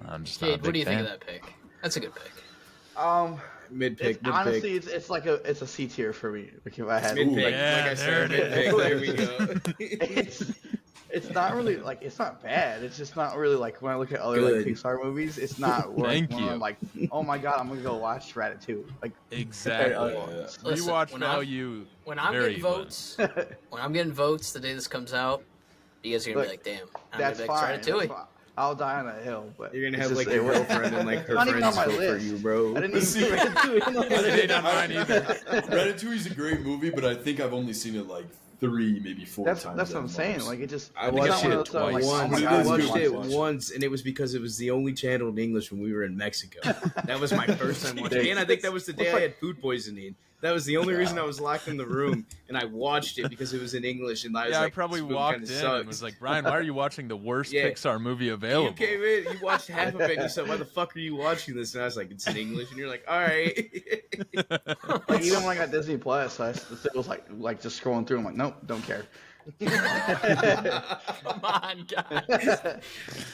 [SPEAKER 4] I'm just not a
[SPEAKER 1] Cade,
[SPEAKER 4] big
[SPEAKER 1] what do you
[SPEAKER 4] fan.
[SPEAKER 1] think of that pick? That's a good pick.
[SPEAKER 5] Mid pick,
[SPEAKER 3] It's,
[SPEAKER 5] mid
[SPEAKER 3] honestly,
[SPEAKER 5] pick.
[SPEAKER 3] it's a C tier for me. If I had
[SPEAKER 5] Mid pick.
[SPEAKER 4] Yeah,
[SPEAKER 5] Like I
[SPEAKER 4] there
[SPEAKER 5] said,
[SPEAKER 4] it
[SPEAKER 5] mid pick. There we go.
[SPEAKER 3] it's not really like it's not bad. It's just not really like when I look at other
[SPEAKER 5] Good.
[SPEAKER 3] like Pixar movies, it's not where,
[SPEAKER 4] Thank
[SPEAKER 3] when
[SPEAKER 4] you.
[SPEAKER 3] I'm like, oh my god, I'm gonna go watch Ratatouille. Like
[SPEAKER 4] Exactly.
[SPEAKER 3] Yeah.
[SPEAKER 1] Listen,
[SPEAKER 4] Rewatch
[SPEAKER 1] when I'm-
[SPEAKER 4] value.
[SPEAKER 1] When I'm
[SPEAKER 4] Very
[SPEAKER 1] getting votes, when I'm getting votes the day this comes out, you guys are gonna be
[SPEAKER 3] Look,
[SPEAKER 1] like, "Damn, I'm
[SPEAKER 3] that's
[SPEAKER 1] gonna
[SPEAKER 3] fine.
[SPEAKER 1] pick
[SPEAKER 3] That's
[SPEAKER 1] Ratatouille."
[SPEAKER 3] fine. I'll die on a hill, but
[SPEAKER 5] You're gonna
[SPEAKER 3] it's
[SPEAKER 5] have
[SPEAKER 3] just-
[SPEAKER 5] like your girlfriend and like her
[SPEAKER 3] Not even
[SPEAKER 5] friends
[SPEAKER 3] on my
[SPEAKER 5] vote for
[SPEAKER 3] list.
[SPEAKER 5] you, bro.
[SPEAKER 3] I didn't even
[SPEAKER 2] See,
[SPEAKER 3] see Ratatouille on the
[SPEAKER 4] It ain't
[SPEAKER 3] list.
[SPEAKER 4] on mine either.
[SPEAKER 2] Ratatouille's a great movie, but I think I've only seen it like 3, maybe 4
[SPEAKER 3] That's
[SPEAKER 2] times.
[SPEAKER 3] what
[SPEAKER 2] at
[SPEAKER 3] I'm saying.
[SPEAKER 2] most.
[SPEAKER 3] Like it just.
[SPEAKER 5] I
[SPEAKER 3] it's
[SPEAKER 5] watched
[SPEAKER 3] not one of
[SPEAKER 5] it
[SPEAKER 3] those that I'm like,
[SPEAKER 2] twice.
[SPEAKER 3] oh my
[SPEAKER 5] once.
[SPEAKER 3] God,
[SPEAKER 5] I
[SPEAKER 2] It's
[SPEAKER 5] watched
[SPEAKER 2] good
[SPEAKER 5] it
[SPEAKER 2] watch.
[SPEAKER 5] once, and it was because it was the only channel in English when we were in Mexico. That was my first time watching it, and I think that was the day I had food poisoning. That was the only reason I was locked in the room, and I watched it because it was in English, and I was
[SPEAKER 4] Yeah,
[SPEAKER 5] like,
[SPEAKER 4] I probably
[SPEAKER 5] this movie
[SPEAKER 4] walked
[SPEAKER 5] kinda
[SPEAKER 4] in
[SPEAKER 5] sucks.
[SPEAKER 4] and was like, "Brian, why are you watching the worst
[SPEAKER 5] Yeah.
[SPEAKER 4] Pixar movie
[SPEAKER 5] You
[SPEAKER 4] available?"
[SPEAKER 5] came in, you watched half of it, and you said, "Why the fuck are you watching this?" And I was like, "It's in English," and you're like, "All right."
[SPEAKER 3] Like even when I got Disney Plus, I still was like just scrolling through. I'm like, nope, don't care.
[SPEAKER 1] Come on, guys.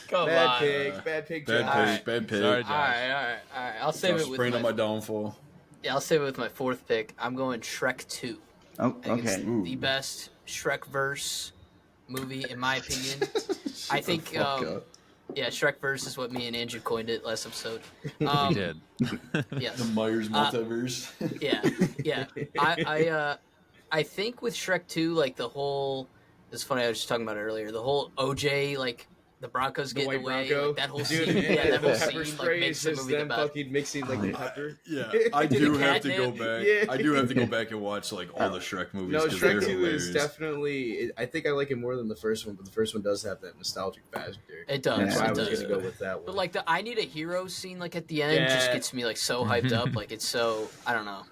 [SPEAKER 1] Come
[SPEAKER 5] Bad
[SPEAKER 1] on.
[SPEAKER 5] pig, bad pig.
[SPEAKER 2] Bad
[SPEAKER 5] Josh.
[SPEAKER 2] pick, bad pick.
[SPEAKER 4] Sorry,
[SPEAKER 1] All right. I'll save it with
[SPEAKER 2] Spraying on
[SPEAKER 1] my,
[SPEAKER 2] my downfall.
[SPEAKER 1] yeah, I'll save it with my fourth pick. I'm going Shrek 2.
[SPEAKER 3] Oh,
[SPEAKER 1] I think
[SPEAKER 3] okay.
[SPEAKER 1] it's the best Shrek verse movie in my opinion. I think yeah, Shrek verse is what me and Andrew coined it last episode.
[SPEAKER 4] We did.
[SPEAKER 1] Yes.
[SPEAKER 2] The Myers multiverse.
[SPEAKER 1] Yeah. I think with Shrek 2, like the whole It's funny. I was just talking about it earlier. The whole OJ, like the Broncos
[SPEAKER 5] The
[SPEAKER 1] getting
[SPEAKER 5] white
[SPEAKER 1] away,
[SPEAKER 5] Bronco.
[SPEAKER 1] like, that whole
[SPEAKER 5] Dude,
[SPEAKER 1] scene. Yeah, that whole
[SPEAKER 5] pepper
[SPEAKER 1] scene
[SPEAKER 5] spray
[SPEAKER 1] makes
[SPEAKER 5] is
[SPEAKER 1] the
[SPEAKER 5] just
[SPEAKER 1] movie the
[SPEAKER 5] them
[SPEAKER 1] best.
[SPEAKER 5] fucking mixing like the pepper.
[SPEAKER 2] Yeah, I
[SPEAKER 1] The
[SPEAKER 2] do have to go
[SPEAKER 1] catnip.
[SPEAKER 2] back.
[SPEAKER 5] Yeah.
[SPEAKER 2] I do have to go back and watch like all the Shrek movies.
[SPEAKER 5] No,
[SPEAKER 2] 'cause they're
[SPEAKER 5] Shrek 2
[SPEAKER 2] hilarious.
[SPEAKER 5] is definitely. I think I like it more than the first one, but the first one does have that nostalgic factor.
[SPEAKER 1] It does.
[SPEAKER 3] Yeah.
[SPEAKER 5] That's why I
[SPEAKER 1] It
[SPEAKER 5] was
[SPEAKER 1] does.
[SPEAKER 5] gonna go with that one.
[SPEAKER 1] But like the "I Need a Hero" scene, like at the end, just
[SPEAKER 5] Yeah.
[SPEAKER 1] gets me like so hyped up. Like it's so I don't know.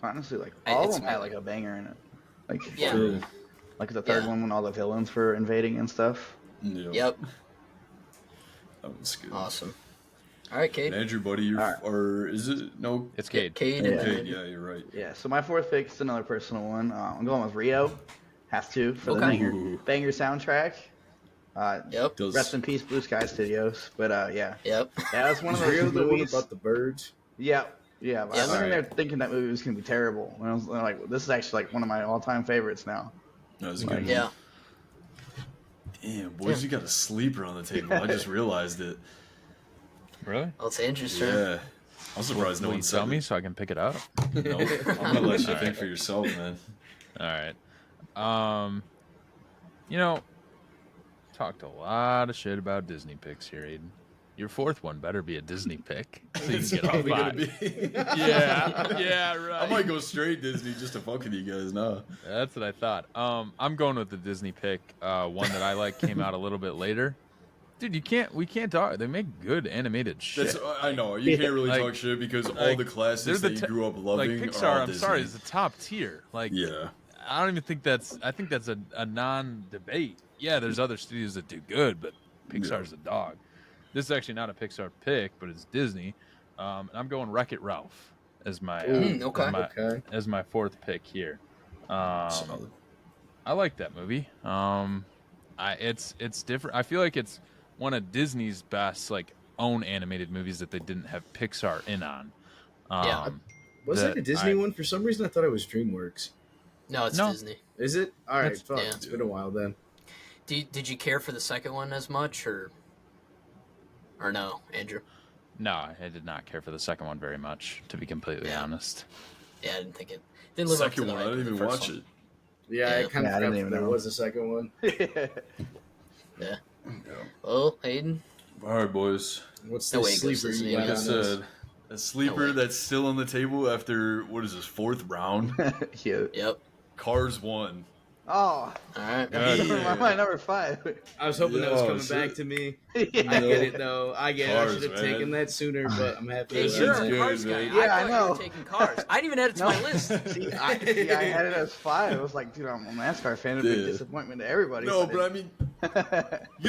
[SPEAKER 3] Honestly, like
[SPEAKER 1] I-
[SPEAKER 3] all of
[SPEAKER 1] it's
[SPEAKER 3] them had
[SPEAKER 1] my-
[SPEAKER 3] like a banger in it. Like
[SPEAKER 1] Yeah.
[SPEAKER 2] True.
[SPEAKER 3] like the third
[SPEAKER 1] Yeah.
[SPEAKER 3] one when all the villains were invading and stuff.
[SPEAKER 2] Yeah,
[SPEAKER 1] Yep.
[SPEAKER 2] that was good.
[SPEAKER 1] Awesome. All right, Kate.
[SPEAKER 2] And Andrew, buddy, you're
[SPEAKER 3] All right.
[SPEAKER 2] or is it no?
[SPEAKER 4] It's Cade.
[SPEAKER 1] Cade.
[SPEAKER 3] Yeah.
[SPEAKER 1] and
[SPEAKER 2] Okay,
[SPEAKER 1] Andrew.
[SPEAKER 2] yeah, you're right.
[SPEAKER 3] Yeah. So my fourth pick is another personal one. I'm going with Rio. Have to for the
[SPEAKER 1] Okay.
[SPEAKER 2] Ooh.
[SPEAKER 3] banger soundtrack.
[SPEAKER 1] Yep.
[SPEAKER 2] Does
[SPEAKER 3] Rest in peace, Blue Sky Studios. But yeah,
[SPEAKER 1] Yep.
[SPEAKER 3] that was one of
[SPEAKER 5] Is
[SPEAKER 3] those
[SPEAKER 5] Rio the one
[SPEAKER 3] movies.
[SPEAKER 5] about the birds?
[SPEAKER 3] Yeah, yeah. But I
[SPEAKER 1] Yeah.
[SPEAKER 3] went in there
[SPEAKER 5] Alright.
[SPEAKER 3] thinking that movie was gonna be terrible. And I was like, this is actually like one of my all-time favorites now.
[SPEAKER 2] that was a
[SPEAKER 3] Like,
[SPEAKER 2] good.
[SPEAKER 1] Yeah.
[SPEAKER 2] One. Damn, boys, you got a sleeper on the table. I just realized it.
[SPEAKER 4] Really?
[SPEAKER 1] Well, it's Andrew's turn.
[SPEAKER 2] Yeah, I'm surprised no
[SPEAKER 4] Will
[SPEAKER 2] one
[SPEAKER 4] you
[SPEAKER 2] said
[SPEAKER 4] tell me
[SPEAKER 2] it.
[SPEAKER 4] so I can pick it up?
[SPEAKER 2] No, I'm gonna let you
[SPEAKER 4] All
[SPEAKER 2] think
[SPEAKER 4] right.
[SPEAKER 2] for yourself, man.
[SPEAKER 4] All right. You know, talked a lot of shit about Disney picks here, Aiden. Your fourth one better be a Disney pick. So you
[SPEAKER 2] It's
[SPEAKER 4] can get
[SPEAKER 2] probably
[SPEAKER 4] all
[SPEAKER 2] gonna
[SPEAKER 4] five.
[SPEAKER 2] be.
[SPEAKER 4] Yeah, right.
[SPEAKER 2] I might go straight Disney just to fuck with you guys now.
[SPEAKER 4] That's what I thought. I'm going with the Disney pick. One that I like came out a little bit later. Dude, we can't talk. They make good animated shit.
[SPEAKER 2] That's I know you can't really
[SPEAKER 4] Like-
[SPEAKER 2] talk shit because all
[SPEAKER 4] like,
[SPEAKER 2] the classics
[SPEAKER 4] they're
[SPEAKER 2] that you
[SPEAKER 4] the
[SPEAKER 2] grew up
[SPEAKER 4] like
[SPEAKER 2] loving
[SPEAKER 4] Pixar.
[SPEAKER 2] are all
[SPEAKER 4] I'm
[SPEAKER 2] Disney.
[SPEAKER 4] sorry, is the top tier. Like,
[SPEAKER 2] Yeah,
[SPEAKER 4] I don't even think that's. I think that's a non-debate. Yeah, there's other studios that do good, but Pixar's a dog. This is actually not a Pixar pick, but it's Disney. And I'm going Wreck-It Ralph as my
[SPEAKER 1] okay.
[SPEAKER 5] Okay.
[SPEAKER 4] as my fourth pick here.
[SPEAKER 2] solid.
[SPEAKER 4] I like that movie. It's different. I feel like it's one of Disney's best like own animated movies that they didn't have Pixar in on.
[SPEAKER 1] Yeah.
[SPEAKER 5] Was
[SPEAKER 4] that
[SPEAKER 5] it a Disney
[SPEAKER 4] I-
[SPEAKER 5] one? For some reason, I thought it was DreamWorks.
[SPEAKER 1] No, it's
[SPEAKER 4] No.
[SPEAKER 1] Disney.
[SPEAKER 5] Is it? All right,
[SPEAKER 4] That's-
[SPEAKER 5] fuck.
[SPEAKER 1] yeah.
[SPEAKER 5] It's been a while then.
[SPEAKER 1] Did you care for the second one as much, or no, Andrew?
[SPEAKER 4] No, I did not care for the second one very much, to be completely
[SPEAKER 1] Yeah.
[SPEAKER 4] honest.
[SPEAKER 1] Yeah, I didn't think it didn't live up to
[SPEAKER 2] Second
[SPEAKER 1] the
[SPEAKER 2] one, I
[SPEAKER 1] hype
[SPEAKER 2] didn't
[SPEAKER 1] of the
[SPEAKER 2] even
[SPEAKER 1] first
[SPEAKER 2] watch
[SPEAKER 1] one.
[SPEAKER 2] it.
[SPEAKER 5] Yeah, I
[SPEAKER 1] Yeah.
[SPEAKER 5] kind of
[SPEAKER 3] Yeah, I didn't
[SPEAKER 5] forgot
[SPEAKER 3] even
[SPEAKER 5] there
[SPEAKER 3] know.
[SPEAKER 5] was a second one.
[SPEAKER 1] Yeah. Well, Hayden.
[SPEAKER 2] All right, boys.
[SPEAKER 5] What's
[SPEAKER 1] No
[SPEAKER 5] the
[SPEAKER 1] way it goes
[SPEAKER 5] sleeper
[SPEAKER 1] Disney
[SPEAKER 5] you
[SPEAKER 2] Like
[SPEAKER 5] got
[SPEAKER 2] I
[SPEAKER 5] on this?
[SPEAKER 2] said, a sleeper
[SPEAKER 1] way.
[SPEAKER 2] that's still on the table after what is this fourth round?
[SPEAKER 3] Yeah.
[SPEAKER 1] Yep.
[SPEAKER 2] Cars 1.
[SPEAKER 3] Oh,
[SPEAKER 1] All right.
[SPEAKER 2] Yeah.
[SPEAKER 3] my number 5.
[SPEAKER 5] I was hoping that was
[SPEAKER 2] Yo,
[SPEAKER 5] coming
[SPEAKER 2] shit.
[SPEAKER 5] back to me.
[SPEAKER 3] Yeah.
[SPEAKER 5] I get it though. I get it. I
[SPEAKER 2] Cars,
[SPEAKER 5] should have
[SPEAKER 2] man.
[SPEAKER 5] taken that sooner, but I'm happy.
[SPEAKER 1] Hey,
[SPEAKER 2] Yeah,
[SPEAKER 1] you're
[SPEAKER 2] that's
[SPEAKER 1] a
[SPEAKER 2] good,
[SPEAKER 1] cars guy.
[SPEAKER 2] man.
[SPEAKER 3] Yeah,
[SPEAKER 1] I
[SPEAKER 3] I
[SPEAKER 1] thought you
[SPEAKER 3] know.
[SPEAKER 1] were taking cars. I didn't even add it to my list.
[SPEAKER 3] See, I had it as 5. I was like, dude, I'm a NASCAR fan. It'd be a
[SPEAKER 2] Yeah.
[SPEAKER 3] disappointment to everybody.
[SPEAKER 2] No,
[SPEAKER 3] if
[SPEAKER 2] but I mean, you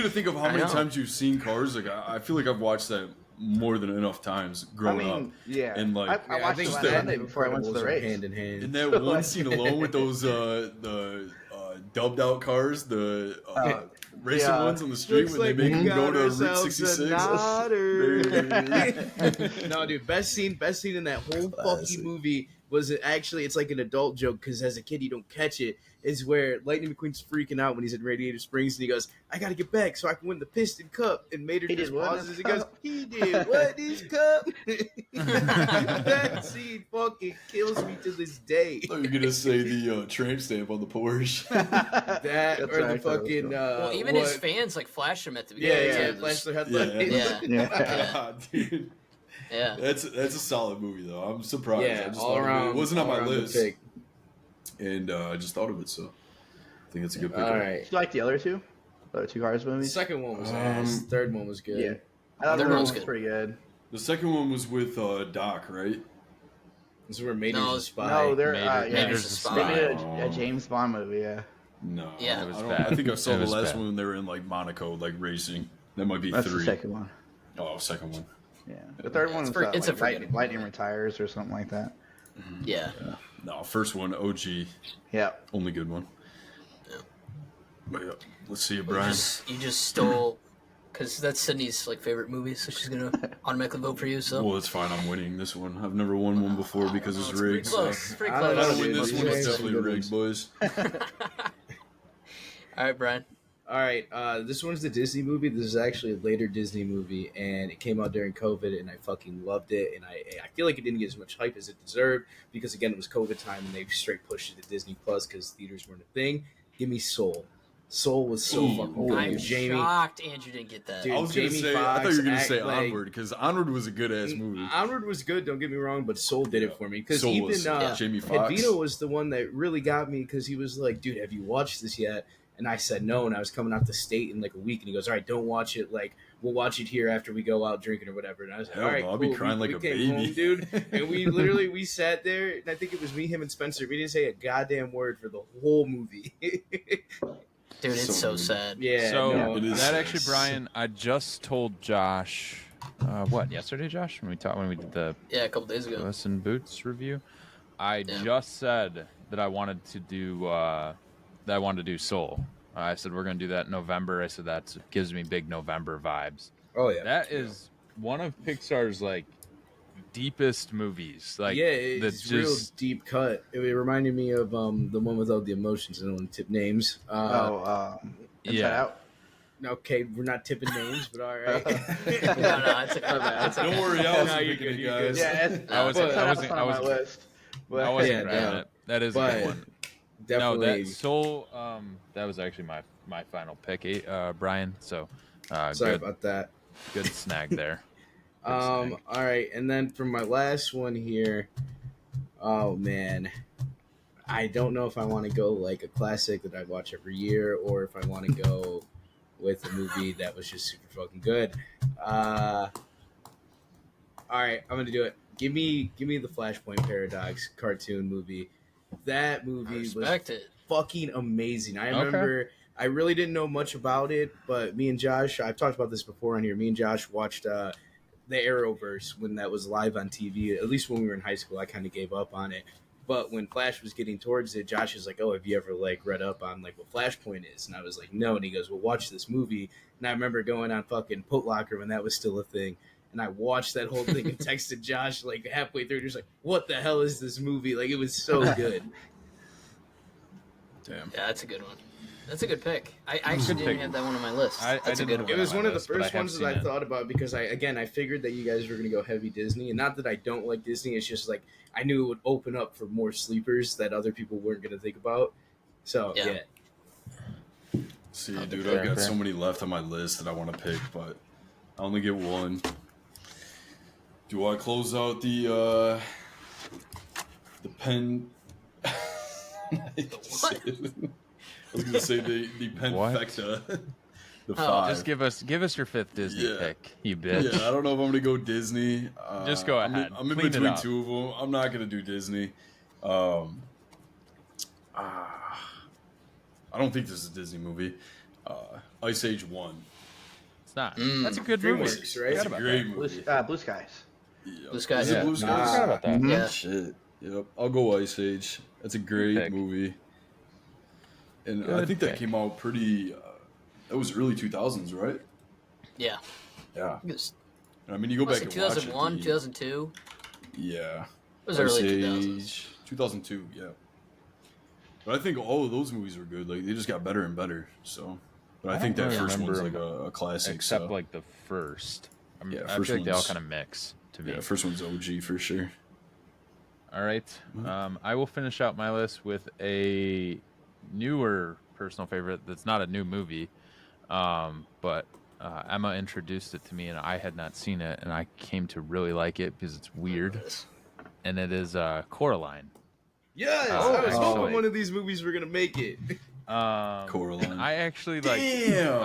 [SPEAKER 2] gotta think of how
[SPEAKER 1] I
[SPEAKER 2] many
[SPEAKER 1] know.
[SPEAKER 2] times you've seen Cars. Like, I feel like I've watched that more than enough times growing up.
[SPEAKER 3] yeah.
[SPEAKER 2] And, like,
[SPEAKER 3] I
[SPEAKER 5] Yeah,
[SPEAKER 3] watched
[SPEAKER 5] think
[SPEAKER 3] it last
[SPEAKER 2] that-
[SPEAKER 3] Sunday before I went to the
[SPEAKER 5] Incredibles are
[SPEAKER 3] race.
[SPEAKER 5] hand in hand.
[SPEAKER 2] In that one scene alone with those the dubbed out cars, the racing
[SPEAKER 3] yeah.
[SPEAKER 2] ones on the street
[SPEAKER 5] Looks
[SPEAKER 2] when
[SPEAKER 5] like
[SPEAKER 2] they make
[SPEAKER 5] we
[SPEAKER 2] them go
[SPEAKER 5] got
[SPEAKER 2] to Route
[SPEAKER 5] ourselves
[SPEAKER 2] 66.
[SPEAKER 5] a No, dude, best scene in that whole
[SPEAKER 2] Classic.
[SPEAKER 5] fucking movie was actually it's like an adult joke because as a kid you don't catch it. Is where Lightning McQueen's freaking out when he's at Radiator Springs and he goes, "I got to get back so I can win the Piston Cup." And Mater
[SPEAKER 3] He
[SPEAKER 5] just
[SPEAKER 3] did what?
[SPEAKER 5] pauses. He goes, "He did what? His cup?" That scene fucking kills me to this day.
[SPEAKER 2] I thought you were gonna say the tramp stamp on the Porsche.
[SPEAKER 5] That
[SPEAKER 3] That's
[SPEAKER 5] or the
[SPEAKER 3] actually
[SPEAKER 5] fucking
[SPEAKER 1] Well, even
[SPEAKER 5] what-
[SPEAKER 1] his fans like flash him at the
[SPEAKER 5] yeah,
[SPEAKER 1] beginning.
[SPEAKER 5] yeah,
[SPEAKER 1] too.
[SPEAKER 5] flash their
[SPEAKER 2] Yeah.
[SPEAKER 5] headlights.
[SPEAKER 1] Yeah.
[SPEAKER 2] Dude,
[SPEAKER 1] Yeah.
[SPEAKER 2] that's a solid movie though. I'm surprised. I
[SPEAKER 5] Yeah,
[SPEAKER 2] just
[SPEAKER 5] all
[SPEAKER 2] thought of it.
[SPEAKER 5] around.
[SPEAKER 2] It wasn't on
[SPEAKER 5] all
[SPEAKER 2] my
[SPEAKER 5] around the
[SPEAKER 2] list,
[SPEAKER 5] pick.
[SPEAKER 2] and I just thought of it. So I think it's a good pick.
[SPEAKER 5] All right.
[SPEAKER 3] Did you like the other two? The other two Cars
[SPEAKER 5] The
[SPEAKER 3] movies?
[SPEAKER 5] second one was ass. Third one was good.
[SPEAKER 3] Yeah. I thought the
[SPEAKER 1] Third
[SPEAKER 3] third one
[SPEAKER 1] one's
[SPEAKER 3] was
[SPEAKER 1] good.
[SPEAKER 3] pretty good.
[SPEAKER 2] The second one was with Doc, right?
[SPEAKER 5] This is where Mater's
[SPEAKER 1] No,
[SPEAKER 5] a spy.
[SPEAKER 3] No, they're
[SPEAKER 4] Mater-
[SPEAKER 3] yeah.
[SPEAKER 1] Mater's a
[SPEAKER 3] They
[SPEAKER 1] spy.
[SPEAKER 3] made
[SPEAKER 2] Oh.
[SPEAKER 3] a James Bond movie. Yeah,
[SPEAKER 2] No.
[SPEAKER 1] Yeah.
[SPEAKER 4] It was
[SPEAKER 2] I don't-
[SPEAKER 4] bad.
[SPEAKER 2] I think I saw
[SPEAKER 4] It
[SPEAKER 2] the
[SPEAKER 4] was
[SPEAKER 2] last
[SPEAKER 4] bad.
[SPEAKER 2] one when they were in like Monaco, like racing. That might be
[SPEAKER 3] that's
[SPEAKER 2] 3.
[SPEAKER 3] the second one.
[SPEAKER 2] Oh, second one.
[SPEAKER 3] Yeah, the third one
[SPEAKER 1] It's
[SPEAKER 3] was
[SPEAKER 1] it's a
[SPEAKER 3] like
[SPEAKER 1] forgettable
[SPEAKER 3] Lightning
[SPEAKER 1] movie.
[SPEAKER 3] retires or something like that.
[SPEAKER 1] Yeah.
[SPEAKER 2] No, first one, OG,
[SPEAKER 3] Yeah,
[SPEAKER 2] only good one.
[SPEAKER 1] Yeah.
[SPEAKER 2] But yeah, let's see it,
[SPEAKER 1] You
[SPEAKER 2] Brian.
[SPEAKER 1] just stole, because that's Sydney's like favorite movie, so she's gonna automatically vote for you. So
[SPEAKER 2] Well, it's fine. I'm winning this one. I've never won one before because it's
[SPEAKER 1] it's pretty
[SPEAKER 2] rigged.
[SPEAKER 1] close.
[SPEAKER 2] So.
[SPEAKER 1] It's pretty
[SPEAKER 5] I don't
[SPEAKER 2] If I
[SPEAKER 1] close.
[SPEAKER 5] know,
[SPEAKER 2] don't win
[SPEAKER 5] dude.
[SPEAKER 2] this
[SPEAKER 5] These
[SPEAKER 2] one,
[SPEAKER 5] are
[SPEAKER 2] it's
[SPEAKER 5] some
[SPEAKER 2] definitely
[SPEAKER 5] good
[SPEAKER 2] rigged, boys.
[SPEAKER 1] All right, Brian.
[SPEAKER 5] All right, this one's the Disney movie. This is actually a later Disney movie, and it came out during COVID, and I fucking loved it. And I feel like it didn't get as much hype as it deserved because again, it was COVID time, and they straight pushed it to Disney Plus because theaters weren't a thing. Give me Soul. Soul was so
[SPEAKER 2] Ooh,
[SPEAKER 5] fucking good.
[SPEAKER 1] I'm
[SPEAKER 5] Jamie,
[SPEAKER 1] shocked Andrew didn't get that.
[SPEAKER 5] Dude,
[SPEAKER 2] I was gonna
[SPEAKER 5] Jamie
[SPEAKER 2] say. I thought
[SPEAKER 5] Foxx
[SPEAKER 2] you were gonna
[SPEAKER 5] act
[SPEAKER 2] say
[SPEAKER 5] like-
[SPEAKER 2] Onward because Onward was a good ass movie.
[SPEAKER 5] Onward was good. Don't get me wrong, but Soul did it for me because
[SPEAKER 2] Soul
[SPEAKER 5] even
[SPEAKER 2] was Jamie Foxx.
[SPEAKER 5] Vito was the one that really got me because he was like, "Dude, have you watched this yet?" And I said no, and I was coming out the state in like a week, and he goes, "All right, don't watch it. Like, we'll watch it here after we go out drinking or whatever." And I was like,
[SPEAKER 2] Hell
[SPEAKER 5] "All right,
[SPEAKER 2] no, I'll
[SPEAKER 5] cool."
[SPEAKER 2] be crying like
[SPEAKER 5] we
[SPEAKER 2] a
[SPEAKER 5] came
[SPEAKER 2] baby.
[SPEAKER 5] home, dude, and we literally we sat there, and I think it was me, him, and Spencer. We didn't say a goddamn word for the whole movie.
[SPEAKER 1] Dude, it's
[SPEAKER 2] So
[SPEAKER 1] so
[SPEAKER 2] good.
[SPEAKER 1] sad.
[SPEAKER 5] Yeah,
[SPEAKER 4] So
[SPEAKER 5] no,
[SPEAKER 2] It is
[SPEAKER 4] that
[SPEAKER 2] sad.
[SPEAKER 4] actually, Brian, I just told Josh, yesterday, Josh, when we did the
[SPEAKER 1] Yeah, a couple days ago.
[SPEAKER 4] Puss in Boots review, I
[SPEAKER 1] Yeah.
[SPEAKER 4] just said that I wanted to do Soul. I said we're gonna do that in November. I said that gives me big November vibes.
[SPEAKER 5] oh yeah,
[SPEAKER 4] That is one of Pixar's like deepest movies. Like
[SPEAKER 5] yeah,
[SPEAKER 4] that's
[SPEAKER 5] it's real
[SPEAKER 4] just
[SPEAKER 5] deep cut. It reminded me of the one without the emotions. I don't want to tip names.
[SPEAKER 3] Inside
[SPEAKER 4] yeah.
[SPEAKER 3] Out.
[SPEAKER 5] Okay, we're not tipping names, but all right.
[SPEAKER 1] No, it's okay.
[SPEAKER 2] Don't worry, I was
[SPEAKER 5] No, you're
[SPEAKER 2] picking
[SPEAKER 5] good,
[SPEAKER 2] it,
[SPEAKER 5] you're
[SPEAKER 2] guys.
[SPEAKER 5] good.
[SPEAKER 3] Yeah, it's,
[SPEAKER 4] I wasn't-
[SPEAKER 3] it's
[SPEAKER 4] I
[SPEAKER 3] not
[SPEAKER 4] wasn't-
[SPEAKER 3] on
[SPEAKER 4] I
[SPEAKER 3] my
[SPEAKER 4] wasn't-
[SPEAKER 3] list. But
[SPEAKER 4] I wasn't
[SPEAKER 5] Yeah,
[SPEAKER 4] grabbing
[SPEAKER 5] no.
[SPEAKER 4] it. That is a
[SPEAKER 5] But-
[SPEAKER 4] good one.
[SPEAKER 5] Definitely.
[SPEAKER 4] No, that Soul. That was actually my final pick, Brian. So,
[SPEAKER 5] Sorry
[SPEAKER 4] good,
[SPEAKER 5] about that.
[SPEAKER 4] good snag there. Good snag.
[SPEAKER 5] All right, and then for my last one here, oh man, I don't know if I want to go like a classic that I watch every year, or if I want to go with a movie that was just super fucking good. All right, I'm gonna do it. Give me the Flashpoint Paradox cartoon movie. That
[SPEAKER 1] I
[SPEAKER 5] movie was
[SPEAKER 1] respect it.
[SPEAKER 5] fucking amazing. I
[SPEAKER 4] Okay.
[SPEAKER 5] remember I really didn't know much about it, but me and Josh, I've talked about this before on here. Me and Josh watched the Arrowverse when that was live on TV. At least when we were in high school, I kind of gave up on it. But when Flash was getting towards it, Josh was like, "Oh, have you ever like read up on like what Flashpoint is?" And I was like, "No." And he goes, "Well, watch this movie." And I remember going on fucking Putlocker when that was still a thing. And I watched that whole thing and texted Josh like halfway through, just like, "What the hell is this movie?" Like it was so good.
[SPEAKER 2] Damn.
[SPEAKER 1] Yeah, that's a good one. That's a good pick. I actually didn't
[SPEAKER 4] pick.
[SPEAKER 1] have that one on my list.
[SPEAKER 4] I
[SPEAKER 1] That's a
[SPEAKER 4] didn't
[SPEAKER 1] good
[SPEAKER 4] have
[SPEAKER 1] one.
[SPEAKER 5] It was
[SPEAKER 4] on my
[SPEAKER 5] one of the
[SPEAKER 4] list, but I
[SPEAKER 5] first
[SPEAKER 4] have
[SPEAKER 5] ones that
[SPEAKER 4] seen
[SPEAKER 5] I
[SPEAKER 4] it.
[SPEAKER 5] thought about because I figured that you guys were going to go heavy Disney, and not that I don't like Disney. It's just like I knew it would open up for more sleepers that other people weren't going to think about. So
[SPEAKER 1] Yeah.
[SPEAKER 5] yeah.
[SPEAKER 2] See,
[SPEAKER 1] I'll
[SPEAKER 2] dude,
[SPEAKER 1] be
[SPEAKER 2] I've
[SPEAKER 4] fair,
[SPEAKER 2] got
[SPEAKER 4] fair.
[SPEAKER 2] so many left on my list that I want to pick, but I only get one. Do I close out the pen?
[SPEAKER 1] What?
[SPEAKER 2] I was gonna say the
[SPEAKER 4] What?
[SPEAKER 2] Penfecta. The
[SPEAKER 1] Oh,
[SPEAKER 2] five.
[SPEAKER 4] Just give us your fifth Disney
[SPEAKER 2] Yeah.
[SPEAKER 4] pick, you bitch.
[SPEAKER 2] Yeah, I don't know if I'm gonna go Disney.
[SPEAKER 4] Just go
[SPEAKER 2] I'm in-
[SPEAKER 4] ahead.
[SPEAKER 2] I'm in
[SPEAKER 4] Clean it
[SPEAKER 2] between
[SPEAKER 4] up.
[SPEAKER 2] two of them. I'm not gonna do Disney. I don't think this is a Disney movie. Ice Age 1.
[SPEAKER 4] It's not.
[SPEAKER 1] Mm.
[SPEAKER 4] That's a good movie.
[SPEAKER 5] DreamWorks, right?
[SPEAKER 4] Forgot
[SPEAKER 2] That's a
[SPEAKER 4] about
[SPEAKER 2] great
[SPEAKER 4] that.
[SPEAKER 2] movie.
[SPEAKER 3] Blue Skies.
[SPEAKER 2] Yeah.
[SPEAKER 1] Blue Skies,
[SPEAKER 2] Is it
[SPEAKER 4] yeah.
[SPEAKER 2] Blue
[SPEAKER 4] I
[SPEAKER 2] Skies?
[SPEAKER 4] forgot about that.
[SPEAKER 3] Mhm.
[SPEAKER 1] Yeah.
[SPEAKER 2] Shit. Yep. I'll go Ice Age. That's a great
[SPEAKER 4] pick.
[SPEAKER 2] movie. And I
[SPEAKER 4] Good
[SPEAKER 2] think that
[SPEAKER 4] pick.
[SPEAKER 2] came out pretty. That was early 2000s, right?
[SPEAKER 1] Yeah.
[SPEAKER 2] Yeah.
[SPEAKER 1] It was,
[SPEAKER 2] I mean, you go
[SPEAKER 1] was
[SPEAKER 2] back
[SPEAKER 1] it
[SPEAKER 2] and watch
[SPEAKER 1] 2001,
[SPEAKER 2] it.
[SPEAKER 1] 2002?
[SPEAKER 2] Yeah.
[SPEAKER 1] It was
[SPEAKER 2] Ice
[SPEAKER 1] early
[SPEAKER 2] Age,
[SPEAKER 1] 2000s.
[SPEAKER 2] 2002, yeah. But I think all of those movies were good. Like they just got better and better. So, but I,
[SPEAKER 4] I
[SPEAKER 2] think
[SPEAKER 4] don't
[SPEAKER 2] that
[SPEAKER 4] really
[SPEAKER 2] first one's like
[SPEAKER 4] remember
[SPEAKER 2] a classic.
[SPEAKER 4] Except
[SPEAKER 2] so.
[SPEAKER 4] like the first.
[SPEAKER 2] Yeah,
[SPEAKER 4] I
[SPEAKER 2] first
[SPEAKER 4] feel like they all
[SPEAKER 2] one's-
[SPEAKER 4] kind of mix to me.
[SPEAKER 2] Yeah, first one's OG for sure.
[SPEAKER 4] All right. I will finish out my list with a newer personal favorite that's not a new movie, but Emma introduced it to me and I had not seen it, and I came to really like it because it's weird, and it is Coraline.
[SPEAKER 5] Yes,
[SPEAKER 4] Oh,
[SPEAKER 5] I was hoping
[SPEAKER 4] actually.
[SPEAKER 5] one of these movies were gonna make it.
[SPEAKER 2] Coraline.
[SPEAKER 4] I actually like.
[SPEAKER 2] Damn.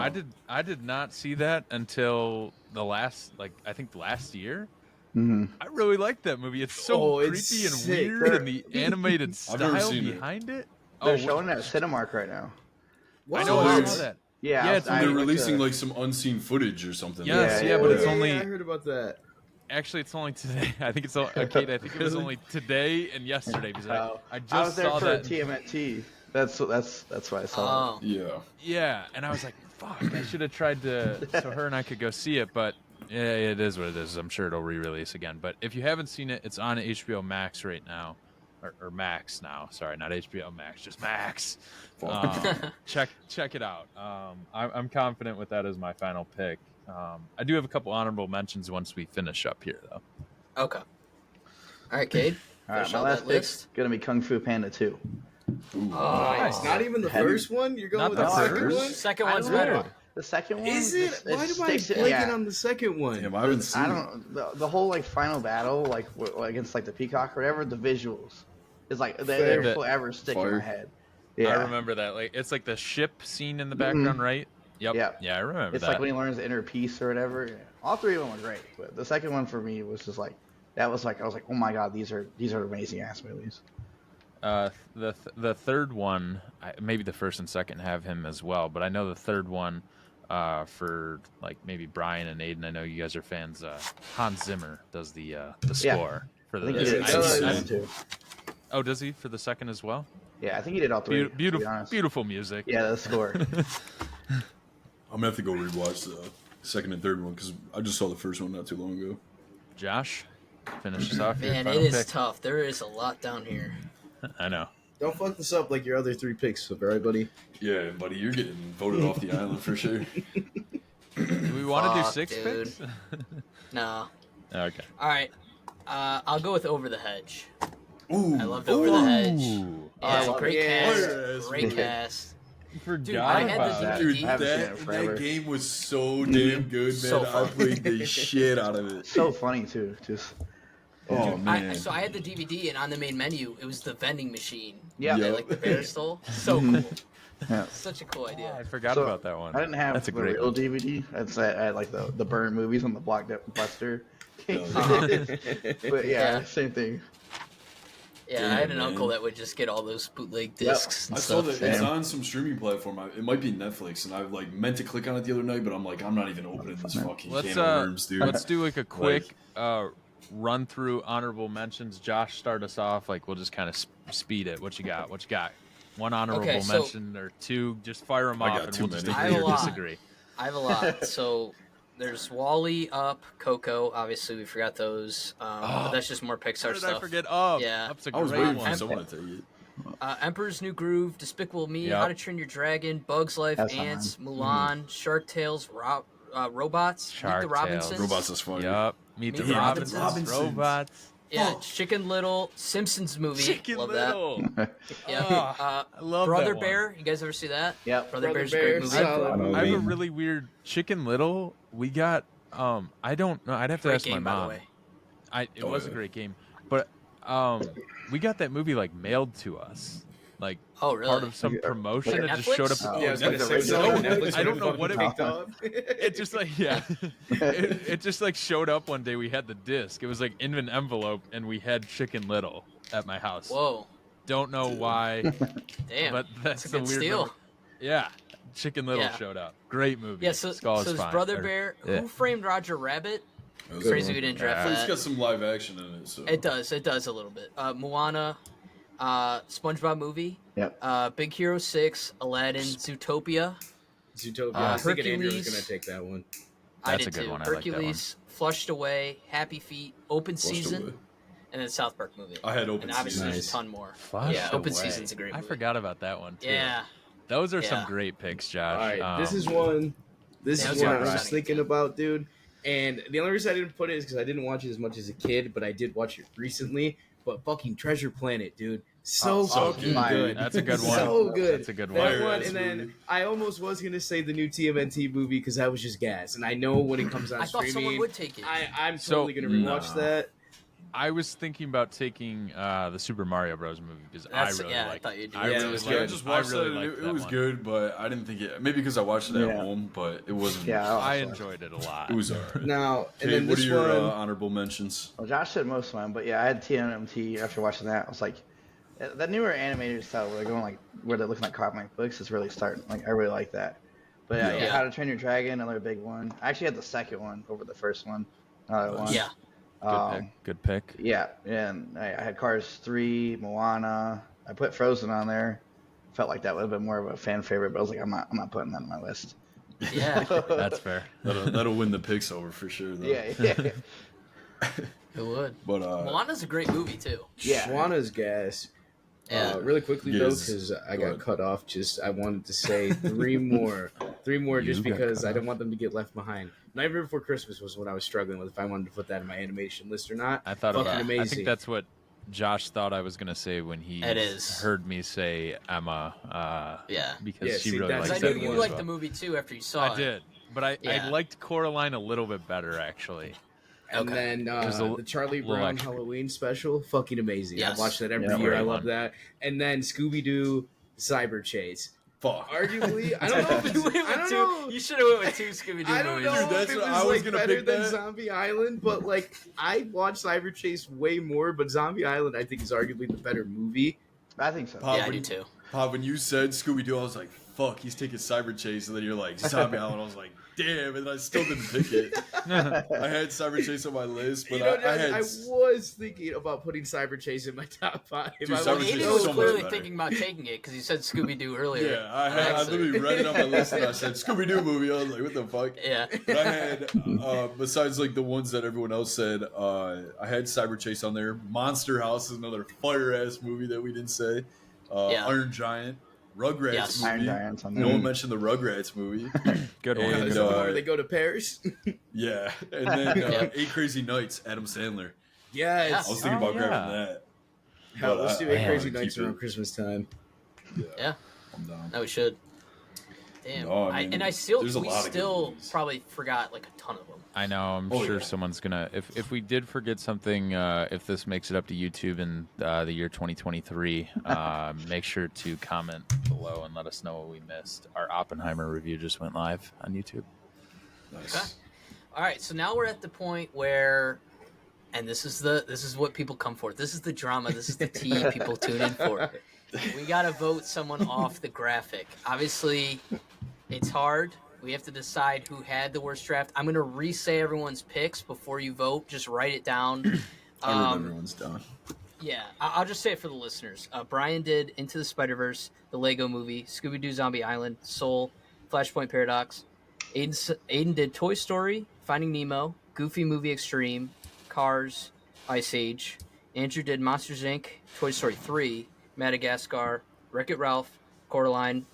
[SPEAKER 4] I did not see that until the last, I think last year.
[SPEAKER 3] Mm-hmm.
[SPEAKER 4] I really liked that movie. It's so
[SPEAKER 5] Oh,
[SPEAKER 4] creepy
[SPEAKER 5] it's
[SPEAKER 4] and
[SPEAKER 5] sick.
[SPEAKER 4] weird, and the animated
[SPEAKER 2] I've never
[SPEAKER 4] style
[SPEAKER 2] seen it.
[SPEAKER 4] behind it.
[SPEAKER 3] They're
[SPEAKER 4] Oh,
[SPEAKER 3] showing it at Cinemark right now.
[SPEAKER 4] I
[SPEAKER 5] Wow.
[SPEAKER 4] know I
[SPEAKER 2] Oh,
[SPEAKER 4] saw that.
[SPEAKER 3] Yeah,
[SPEAKER 4] Yeah, it's
[SPEAKER 3] I
[SPEAKER 2] They're
[SPEAKER 3] went
[SPEAKER 2] releasing
[SPEAKER 3] to-
[SPEAKER 2] like some unseen footage or something.
[SPEAKER 4] Yes,
[SPEAKER 3] yeah,
[SPEAKER 4] but it's
[SPEAKER 3] yeah,
[SPEAKER 4] only
[SPEAKER 5] I heard about that.
[SPEAKER 4] actually it's only today. I think it's Kate. I think it was only today and yesterday because
[SPEAKER 3] Oh,
[SPEAKER 4] I
[SPEAKER 3] I
[SPEAKER 4] just
[SPEAKER 3] was there
[SPEAKER 4] saw
[SPEAKER 3] for
[SPEAKER 4] that.
[SPEAKER 3] TMNT. That's why I saw
[SPEAKER 1] Oh.
[SPEAKER 2] Yeah.
[SPEAKER 4] Yeah, and I was like, "Fuck! I should have tried to." So her and I could go see it, but yeah, it is what it is. I'm sure it'll re-release again. But if you haven't seen it, it's on HBO Max right now, or Max now. Sorry, not HBO Max, just Max. Check it out. I'm confident with that as my final pick. I do have a couple honorable mentions once we finish up here, though.
[SPEAKER 1] Okay. All right, Cade.
[SPEAKER 3] All right,
[SPEAKER 1] finish
[SPEAKER 3] my
[SPEAKER 1] out
[SPEAKER 3] last
[SPEAKER 1] that
[SPEAKER 3] pick's
[SPEAKER 1] list.
[SPEAKER 3] gonna be Kung Fu Panda 2.
[SPEAKER 2] Ooh.
[SPEAKER 5] Nice. Not even the
[SPEAKER 3] Heavy.
[SPEAKER 5] first one. You're going
[SPEAKER 4] Not
[SPEAKER 5] with
[SPEAKER 4] the
[SPEAKER 5] the second
[SPEAKER 4] first?
[SPEAKER 5] one.
[SPEAKER 1] Second
[SPEAKER 3] I
[SPEAKER 1] one's
[SPEAKER 3] don't know.
[SPEAKER 1] better.
[SPEAKER 3] The second one
[SPEAKER 5] Is it? Why am I
[SPEAKER 3] sticks-
[SPEAKER 5] blanking
[SPEAKER 3] yeah.
[SPEAKER 5] on the second one?
[SPEAKER 2] Damn, I haven't seen
[SPEAKER 3] I
[SPEAKER 2] it.
[SPEAKER 3] don't. The whole like final battle, like against like the peacock or whatever. The visuals is like they're
[SPEAKER 4] Fair.
[SPEAKER 3] forever stick in
[SPEAKER 2] Fire.
[SPEAKER 3] my head. Yeah,
[SPEAKER 4] I remember that. Like it's like the ship scene in the background, right? Yep.
[SPEAKER 3] Yeah.
[SPEAKER 4] Yeah, I remember
[SPEAKER 3] It's
[SPEAKER 4] that.
[SPEAKER 3] like when he learns the inner peace or whatever. Yeah. All three of them were great, but the second one for me was just like that was like I was like, oh my god, these are amazing ass movies.
[SPEAKER 4] The third one, maybe the first and second have him as well, but I know the third one, for like maybe Brian and Aiden. I know you guys are fans. Hans Zimmer does the score for
[SPEAKER 3] I
[SPEAKER 4] the.
[SPEAKER 3] think he did
[SPEAKER 2] I-
[SPEAKER 3] the
[SPEAKER 2] I-
[SPEAKER 3] second too.
[SPEAKER 4] Oh, does he for the second as well?
[SPEAKER 3] Yeah, I think he did all three. to be
[SPEAKER 4] Beautiful,
[SPEAKER 3] honest.
[SPEAKER 4] beautiful music.
[SPEAKER 3] Yeah, the score.
[SPEAKER 2] I'm gonna have to go rewatch the second and third one because I just saw the first one not too long ago.
[SPEAKER 4] Josh, finish us off. Your
[SPEAKER 1] Man, it
[SPEAKER 4] final
[SPEAKER 1] is
[SPEAKER 4] pick.
[SPEAKER 1] tough. There is a lot down here.
[SPEAKER 4] I know.
[SPEAKER 5] Don't fuck this up like your other three picks, all right, buddy?
[SPEAKER 2] Yeah, buddy, you're getting voted off the island for sure.
[SPEAKER 4] Do we want to do
[SPEAKER 1] Fuck,
[SPEAKER 4] 6
[SPEAKER 1] dude.
[SPEAKER 4] picks?
[SPEAKER 1] No.
[SPEAKER 4] Okay.
[SPEAKER 1] All right. I'll go with Over the Hedge.
[SPEAKER 2] Ooh,
[SPEAKER 1] I loved Over the Hedge.
[SPEAKER 4] Ooh,
[SPEAKER 1] Yeah,
[SPEAKER 3] I love
[SPEAKER 1] great
[SPEAKER 5] it.
[SPEAKER 1] cast.
[SPEAKER 2] Yes,
[SPEAKER 1] Great
[SPEAKER 3] man.
[SPEAKER 1] cast.
[SPEAKER 4] forgot
[SPEAKER 1] Dude, I had
[SPEAKER 4] about
[SPEAKER 1] the
[SPEAKER 4] that.
[SPEAKER 2] Dude,
[SPEAKER 1] I
[SPEAKER 3] haven't seen it
[SPEAKER 2] that
[SPEAKER 3] forever.
[SPEAKER 2] game was so damn good, man.
[SPEAKER 1] So
[SPEAKER 2] I
[SPEAKER 1] fun.
[SPEAKER 2] played the shit out of it.
[SPEAKER 3] So funny too. Just
[SPEAKER 2] Oh man.
[SPEAKER 1] So I had the DVD, and on the main menu, it was the vending machine.
[SPEAKER 3] Yeah.
[SPEAKER 1] That,
[SPEAKER 2] Yep.
[SPEAKER 1] like the bear stole. So cool.
[SPEAKER 3] yeah.
[SPEAKER 1] Such a cool idea.
[SPEAKER 4] I forgot
[SPEAKER 3] So,
[SPEAKER 4] about that one.
[SPEAKER 3] I didn't have
[SPEAKER 4] That's a
[SPEAKER 3] the
[SPEAKER 4] great
[SPEAKER 3] real
[SPEAKER 4] one.
[SPEAKER 3] DVD. I had like the burn movies on the Blockbuster. But yeah, same thing.
[SPEAKER 1] Yeah,
[SPEAKER 2] Damn,
[SPEAKER 1] I had an
[SPEAKER 2] man.
[SPEAKER 1] uncle that would just get all those bootleg discs and
[SPEAKER 2] I saw
[SPEAKER 1] stuff.
[SPEAKER 2] that it's
[SPEAKER 3] Same.
[SPEAKER 2] on some streaming platform. It might be Netflix, and I like meant to click on it the other night, but I'm like, I'm not even opening this fucking
[SPEAKER 4] Let's
[SPEAKER 2] can of worms, dude.
[SPEAKER 4] let's do like a quick run through honorable mentions. Josh, start us off. Like we'll just kind of speed it. What you got? What you got? One honorable
[SPEAKER 1] Okay, so-
[SPEAKER 4] mention or two? Just fire them
[SPEAKER 2] I
[SPEAKER 4] off,
[SPEAKER 2] got
[SPEAKER 4] and
[SPEAKER 2] too
[SPEAKER 4] we'll just
[SPEAKER 2] many.
[SPEAKER 1] I
[SPEAKER 4] agree
[SPEAKER 1] have a
[SPEAKER 4] or
[SPEAKER 1] lot.
[SPEAKER 4] disagree.
[SPEAKER 1] I have a lot. So there's Wall-E, Up, Coco. Obviously, we forgot those. But that's just more Pixar
[SPEAKER 4] How did
[SPEAKER 1] stuff.
[SPEAKER 4] I forget? Up.
[SPEAKER 1] Yeah.
[SPEAKER 4] Up's a
[SPEAKER 2] I was
[SPEAKER 4] great
[SPEAKER 2] waiting
[SPEAKER 4] one.
[SPEAKER 2] for someone to take it.
[SPEAKER 1] Emperor's New Groove, Despicable Me,
[SPEAKER 4] Yep.
[SPEAKER 1] How to Train Your Dragon, Bugs Life,
[SPEAKER 3] That's fine.
[SPEAKER 1] Ants, Mulan, Shark Tales, Robots,
[SPEAKER 4] Shark
[SPEAKER 1] Meet the
[SPEAKER 4] Tales.
[SPEAKER 1] Robinsons.
[SPEAKER 2] Robots is funny.
[SPEAKER 4] Yup. Meet the
[SPEAKER 1] Meet the
[SPEAKER 4] Robinsons.
[SPEAKER 2] Robinsons.
[SPEAKER 4] Robots.
[SPEAKER 1] Yeah, Chicken Little, Simpsons movie.
[SPEAKER 4] Chicken
[SPEAKER 1] Love
[SPEAKER 4] Little.
[SPEAKER 1] that. Yeah.
[SPEAKER 4] Oh, I love
[SPEAKER 1] Brother
[SPEAKER 4] that one.
[SPEAKER 1] Bear. You guys ever see that?
[SPEAKER 3] Yep.
[SPEAKER 1] Brother
[SPEAKER 5] Brother
[SPEAKER 1] Bear's a
[SPEAKER 5] Bear,
[SPEAKER 1] great movie.
[SPEAKER 5] solid
[SPEAKER 3] I
[SPEAKER 4] I have a
[SPEAKER 5] movie.
[SPEAKER 4] really weird Chicken Little. We got I don't know. I'd have to
[SPEAKER 1] Great
[SPEAKER 4] ask my
[SPEAKER 1] game, by the
[SPEAKER 4] mom.
[SPEAKER 1] way.
[SPEAKER 4] It
[SPEAKER 2] Oh,
[SPEAKER 4] was a
[SPEAKER 2] yeah.
[SPEAKER 4] great game, but we got that movie like mailed to us, like
[SPEAKER 1] Oh, really?
[SPEAKER 4] part of some promotion.
[SPEAKER 1] Like
[SPEAKER 4] It just
[SPEAKER 1] Netflix?
[SPEAKER 4] showed up.
[SPEAKER 3] Oh,
[SPEAKER 5] Yeah, I was gonna
[SPEAKER 3] Netflix.
[SPEAKER 5] say, so
[SPEAKER 3] No,
[SPEAKER 5] Netflix
[SPEAKER 4] I don't know
[SPEAKER 5] fucking
[SPEAKER 4] what it-
[SPEAKER 5] picked up.
[SPEAKER 4] It just like it just like showed up one day. We had the disc. It was like in an envelope, and we had Chicken Little at my house.
[SPEAKER 1] Whoa.
[SPEAKER 4] Don't know why,
[SPEAKER 1] Damn.
[SPEAKER 4] but that's
[SPEAKER 1] That's a
[SPEAKER 4] the
[SPEAKER 1] good
[SPEAKER 4] weird.
[SPEAKER 1] steal.
[SPEAKER 4] memory. Yeah, Chicken Little
[SPEAKER 1] Yeah.
[SPEAKER 4] showed up. Great movie.
[SPEAKER 1] Yeah, so
[SPEAKER 4] Skull is
[SPEAKER 1] his
[SPEAKER 4] fine.
[SPEAKER 1] Brother
[SPEAKER 4] Or-
[SPEAKER 1] Bear,
[SPEAKER 4] yeah.
[SPEAKER 1] Who Framed Roger Rabbit?
[SPEAKER 2] That was
[SPEAKER 1] Crazy
[SPEAKER 2] good.
[SPEAKER 1] we didn't
[SPEAKER 4] Yeah.
[SPEAKER 1] draft
[SPEAKER 2] It's
[SPEAKER 1] that.
[SPEAKER 2] got some live action in it, so
[SPEAKER 1] It does a little bit. Moana, SpongeBob movie,
[SPEAKER 3] Yep.
[SPEAKER 1] Big Hero 6, Aladdin, Zootopia.
[SPEAKER 5] Zootopia. I was thinking Andrew was
[SPEAKER 1] Hercules.
[SPEAKER 5] gonna take that one.
[SPEAKER 1] I
[SPEAKER 4] That's
[SPEAKER 1] did
[SPEAKER 4] a good
[SPEAKER 1] too.
[SPEAKER 4] one. I like that
[SPEAKER 1] Hercules, Flushed Away, Happy Feet, Open
[SPEAKER 2] Flushed
[SPEAKER 1] Season,
[SPEAKER 2] Away.
[SPEAKER 1] and then South Park movie.
[SPEAKER 2] I had Open
[SPEAKER 1] And obviously
[SPEAKER 2] Season.
[SPEAKER 1] there's
[SPEAKER 5] Nice.
[SPEAKER 1] a ton more.
[SPEAKER 4] Flushed
[SPEAKER 1] Yeah, Open
[SPEAKER 4] Away.
[SPEAKER 1] Season's a great
[SPEAKER 4] I
[SPEAKER 1] movie.
[SPEAKER 4] forgot about that one too.
[SPEAKER 1] Yeah.
[SPEAKER 4] Those are
[SPEAKER 1] Yeah.
[SPEAKER 4] some great picks, Josh.
[SPEAKER 5] All right, this
[SPEAKER 4] Um,
[SPEAKER 5] is one. This
[SPEAKER 1] Yeah,
[SPEAKER 5] is
[SPEAKER 1] those
[SPEAKER 5] one
[SPEAKER 1] are
[SPEAKER 5] I was
[SPEAKER 1] right.
[SPEAKER 5] just thinking about, dude. And the only reason I didn't put it is because I didn't watch it as much as a kid, but I did watch it recently. But fucking Treasure Planet, dude, so
[SPEAKER 3] so
[SPEAKER 5] fucking
[SPEAKER 3] fire.
[SPEAKER 5] good.
[SPEAKER 4] That's a good one.
[SPEAKER 5] So good.
[SPEAKER 4] That's a good
[SPEAKER 5] That
[SPEAKER 4] one.
[SPEAKER 2] Fire
[SPEAKER 5] one,
[SPEAKER 2] ass
[SPEAKER 5] and then
[SPEAKER 2] movie.
[SPEAKER 5] I almost was gonna say the new TMNT movie because that was just gas. And I know when it comes on
[SPEAKER 1] I thought someone
[SPEAKER 5] streaming,
[SPEAKER 1] would take it.
[SPEAKER 5] I'm
[SPEAKER 4] So-
[SPEAKER 5] totally gonna rewatch
[SPEAKER 2] Nah.
[SPEAKER 5] that.
[SPEAKER 4] I was thinking about taking the Super Mario Bros. Movie because
[SPEAKER 1] That's-
[SPEAKER 4] I really
[SPEAKER 1] yeah, I
[SPEAKER 4] like.
[SPEAKER 1] thought you'd do
[SPEAKER 4] I
[SPEAKER 1] that.
[SPEAKER 5] Yeah,
[SPEAKER 4] really
[SPEAKER 5] it was
[SPEAKER 4] liked-
[SPEAKER 2] Yeah, I just watched
[SPEAKER 4] really
[SPEAKER 2] it.
[SPEAKER 4] liked
[SPEAKER 2] It
[SPEAKER 4] that
[SPEAKER 2] was
[SPEAKER 4] one.
[SPEAKER 2] good, but I didn't think it. Maybe because I watched it at
[SPEAKER 3] Yeah.
[SPEAKER 2] home, but it wasn't.
[SPEAKER 3] Yeah.
[SPEAKER 4] I
[SPEAKER 3] also-
[SPEAKER 4] enjoyed it a lot.
[SPEAKER 2] It was alright.
[SPEAKER 5] Now, and
[SPEAKER 2] Okay,
[SPEAKER 5] then
[SPEAKER 2] what are
[SPEAKER 5] this
[SPEAKER 2] your
[SPEAKER 5] one.
[SPEAKER 2] honorable mentions?
[SPEAKER 3] Well, Josh said most of mine, but yeah, I had TMNT after watching that. I was like, that newer animated style where they're going like where they're looking like comic books is really starting. Like I really like that. But yeah,
[SPEAKER 2] Yeah.
[SPEAKER 3] How to Train Your Dragon, another big one. I actually had the second one over the first one. One.
[SPEAKER 1] Yeah.
[SPEAKER 4] Good pick. Good pick.
[SPEAKER 3] Yeah, and I had Cars 3, Moana. I put Frozen on there. Felt like that would have been more of a fan favorite, but I was like, I'm not putting that on my list.
[SPEAKER 1] Yeah.
[SPEAKER 4] That's fair.
[SPEAKER 2] That'll win the picks over for sure. Though.
[SPEAKER 3] yeah.
[SPEAKER 1] It would.
[SPEAKER 2] But
[SPEAKER 1] Moana's a great movie too.
[SPEAKER 3] Yeah.
[SPEAKER 5] Schwanna's gas.
[SPEAKER 1] Yeah.
[SPEAKER 5] Really quickly though,
[SPEAKER 2] Yes.
[SPEAKER 5] because I
[SPEAKER 2] Go
[SPEAKER 5] got
[SPEAKER 2] ahead.
[SPEAKER 5] cut off. Just I wanted to say three more, just
[SPEAKER 4] You got
[SPEAKER 5] because
[SPEAKER 4] cut
[SPEAKER 5] I don't want them to get left behind. Nightmare Before Christmas was what I was struggling with if I wanted to put that in my animation list or not.
[SPEAKER 4] I thought
[SPEAKER 5] Fucking
[SPEAKER 4] about. I
[SPEAKER 5] amazing.
[SPEAKER 4] think that's what Josh thought I was gonna say when he
[SPEAKER 1] It is.
[SPEAKER 4] heard me say Emma.
[SPEAKER 1] Yeah.
[SPEAKER 4] Because
[SPEAKER 5] Yeah,
[SPEAKER 4] she
[SPEAKER 5] see,
[SPEAKER 4] really
[SPEAKER 5] that's-
[SPEAKER 1] Because
[SPEAKER 4] likes
[SPEAKER 1] I
[SPEAKER 4] that
[SPEAKER 1] knew you
[SPEAKER 4] one as
[SPEAKER 1] liked
[SPEAKER 4] well.
[SPEAKER 1] the movie too after you saw it.
[SPEAKER 4] I did, but I
[SPEAKER 1] Yeah.
[SPEAKER 4] liked Coraline a little bit better actually.
[SPEAKER 5] And
[SPEAKER 1] Okay.
[SPEAKER 5] then
[SPEAKER 4] There's a
[SPEAKER 5] the Charlie
[SPEAKER 4] little
[SPEAKER 5] Brown
[SPEAKER 4] extra.
[SPEAKER 5] Halloween special, fucking amazing.
[SPEAKER 1] Yes.
[SPEAKER 5] I watch that every
[SPEAKER 3] Yeah.
[SPEAKER 5] year. I
[SPEAKER 4] Great
[SPEAKER 5] love
[SPEAKER 4] one.
[SPEAKER 5] that. And then Scooby Doo Cyber Chase.
[SPEAKER 2] Fuck.
[SPEAKER 5] Arguably, I don't know if it's,
[SPEAKER 1] You went
[SPEAKER 5] I
[SPEAKER 1] with
[SPEAKER 5] don't
[SPEAKER 1] two.
[SPEAKER 5] know.
[SPEAKER 1] You should have went with two Scooby Doo
[SPEAKER 5] I don't know
[SPEAKER 1] movies.
[SPEAKER 2] Dude, that's
[SPEAKER 5] if it
[SPEAKER 2] what
[SPEAKER 5] was
[SPEAKER 2] I was
[SPEAKER 5] like
[SPEAKER 2] gonna
[SPEAKER 5] better
[SPEAKER 2] pick
[SPEAKER 5] than
[SPEAKER 2] that.
[SPEAKER 5] Zombie Island, but like I watched Cyber Chase way more. But Zombie Island, I think, is arguably the better movie.
[SPEAKER 3] I think so.
[SPEAKER 2] Pop,
[SPEAKER 1] Yeah, I
[SPEAKER 2] when
[SPEAKER 1] do
[SPEAKER 2] you-
[SPEAKER 1] too.
[SPEAKER 2] Pop, when you said Scooby Doo, I was like, fuck, he's taking Cyber Chase. And then you're like, Zombie Island. I was like, damn. And I still didn't pick it. I had Cyber Chase on my list, but
[SPEAKER 5] You know,
[SPEAKER 2] I had.
[SPEAKER 5] I was thinking about putting Cyber Chase in my top 5.
[SPEAKER 2] Dude,
[SPEAKER 5] I
[SPEAKER 2] Cyber
[SPEAKER 1] Well,
[SPEAKER 5] was
[SPEAKER 2] Chase
[SPEAKER 1] Aiden
[SPEAKER 2] is
[SPEAKER 5] so
[SPEAKER 1] was
[SPEAKER 2] so much
[SPEAKER 1] clearly
[SPEAKER 2] better.
[SPEAKER 1] thinking about taking it because he said Scooby Doo earlier.
[SPEAKER 2] Yeah, I literally read it on my list and I said, Scooby Doo movie. I was like, what the fuck?
[SPEAKER 1] Yeah.
[SPEAKER 2] But I had, besides like the ones that everyone else said, I had Cyber Chase on there. Monster House is another fire ass movie that we didn't say.
[SPEAKER 1] Yeah.
[SPEAKER 2] Iron Giant, Rugrats
[SPEAKER 1] Yes.
[SPEAKER 3] Iron
[SPEAKER 2] movie.
[SPEAKER 3] Giants on
[SPEAKER 2] No
[SPEAKER 3] there.
[SPEAKER 2] one mentioned the Rugrats movie.
[SPEAKER 4] Good one.
[SPEAKER 2] And,
[SPEAKER 5] Is that the one where they go to Paris?
[SPEAKER 2] Yeah, and then
[SPEAKER 1] Yeah.
[SPEAKER 2] 8 Crazy Nights, Adam Sandler.
[SPEAKER 5] Yes.
[SPEAKER 2] I was thinking
[SPEAKER 4] Oh,
[SPEAKER 2] about grabbing
[SPEAKER 4] yeah.
[SPEAKER 2] that.
[SPEAKER 5] Hell,
[SPEAKER 2] but
[SPEAKER 5] let's do
[SPEAKER 2] I
[SPEAKER 5] 8 Crazy
[SPEAKER 2] wanna
[SPEAKER 5] Nights
[SPEAKER 2] keep it.
[SPEAKER 5] around Christmas time.
[SPEAKER 1] Yeah.
[SPEAKER 2] I'm down.
[SPEAKER 1] No, we should. Damn.
[SPEAKER 2] No, I mean,
[SPEAKER 1] and I still,
[SPEAKER 2] there's a
[SPEAKER 1] we
[SPEAKER 2] lot of good
[SPEAKER 1] still
[SPEAKER 2] movies.
[SPEAKER 1] probably forgot like a ton of them.
[SPEAKER 4] I know. I'm
[SPEAKER 2] Oh,
[SPEAKER 4] sure
[SPEAKER 2] yeah.
[SPEAKER 4] someone's gonna. If we did forget something, if this makes it up to YouTube in the year 2023, make sure to comment below and let us know what we missed. Our Oppenheimer review just went live on YouTube.
[SPEAKER 2] Nice.
[SPEAKER 1] Okay. All right, so now we're at the point where, and this is what people come for. This is the drama. This is the tea people tune in for. We gotta vote someone off the graphic. Obviously, it's hard. We have to decide who had the worst draft. I'm gonna re-say everyone's picks before you vote. Just write it down.
[SPEAKER 2] I remember everyone's down.
[SPEAKER 1] Yeah, I'll just say it for the listeners. Brian did Into the Spider-Verse, the Lego Movie, Scooby-Doo Zombie Island, Soul, Flashpoint Paradox. Aiden did Toy Story, Finding Nemo, Goofy Movie Extreme, Cars, Ice Age. Andrew did Monsters, Inc., Toy Story 3, Madagascar, Wreck-It Ralph, Coraline.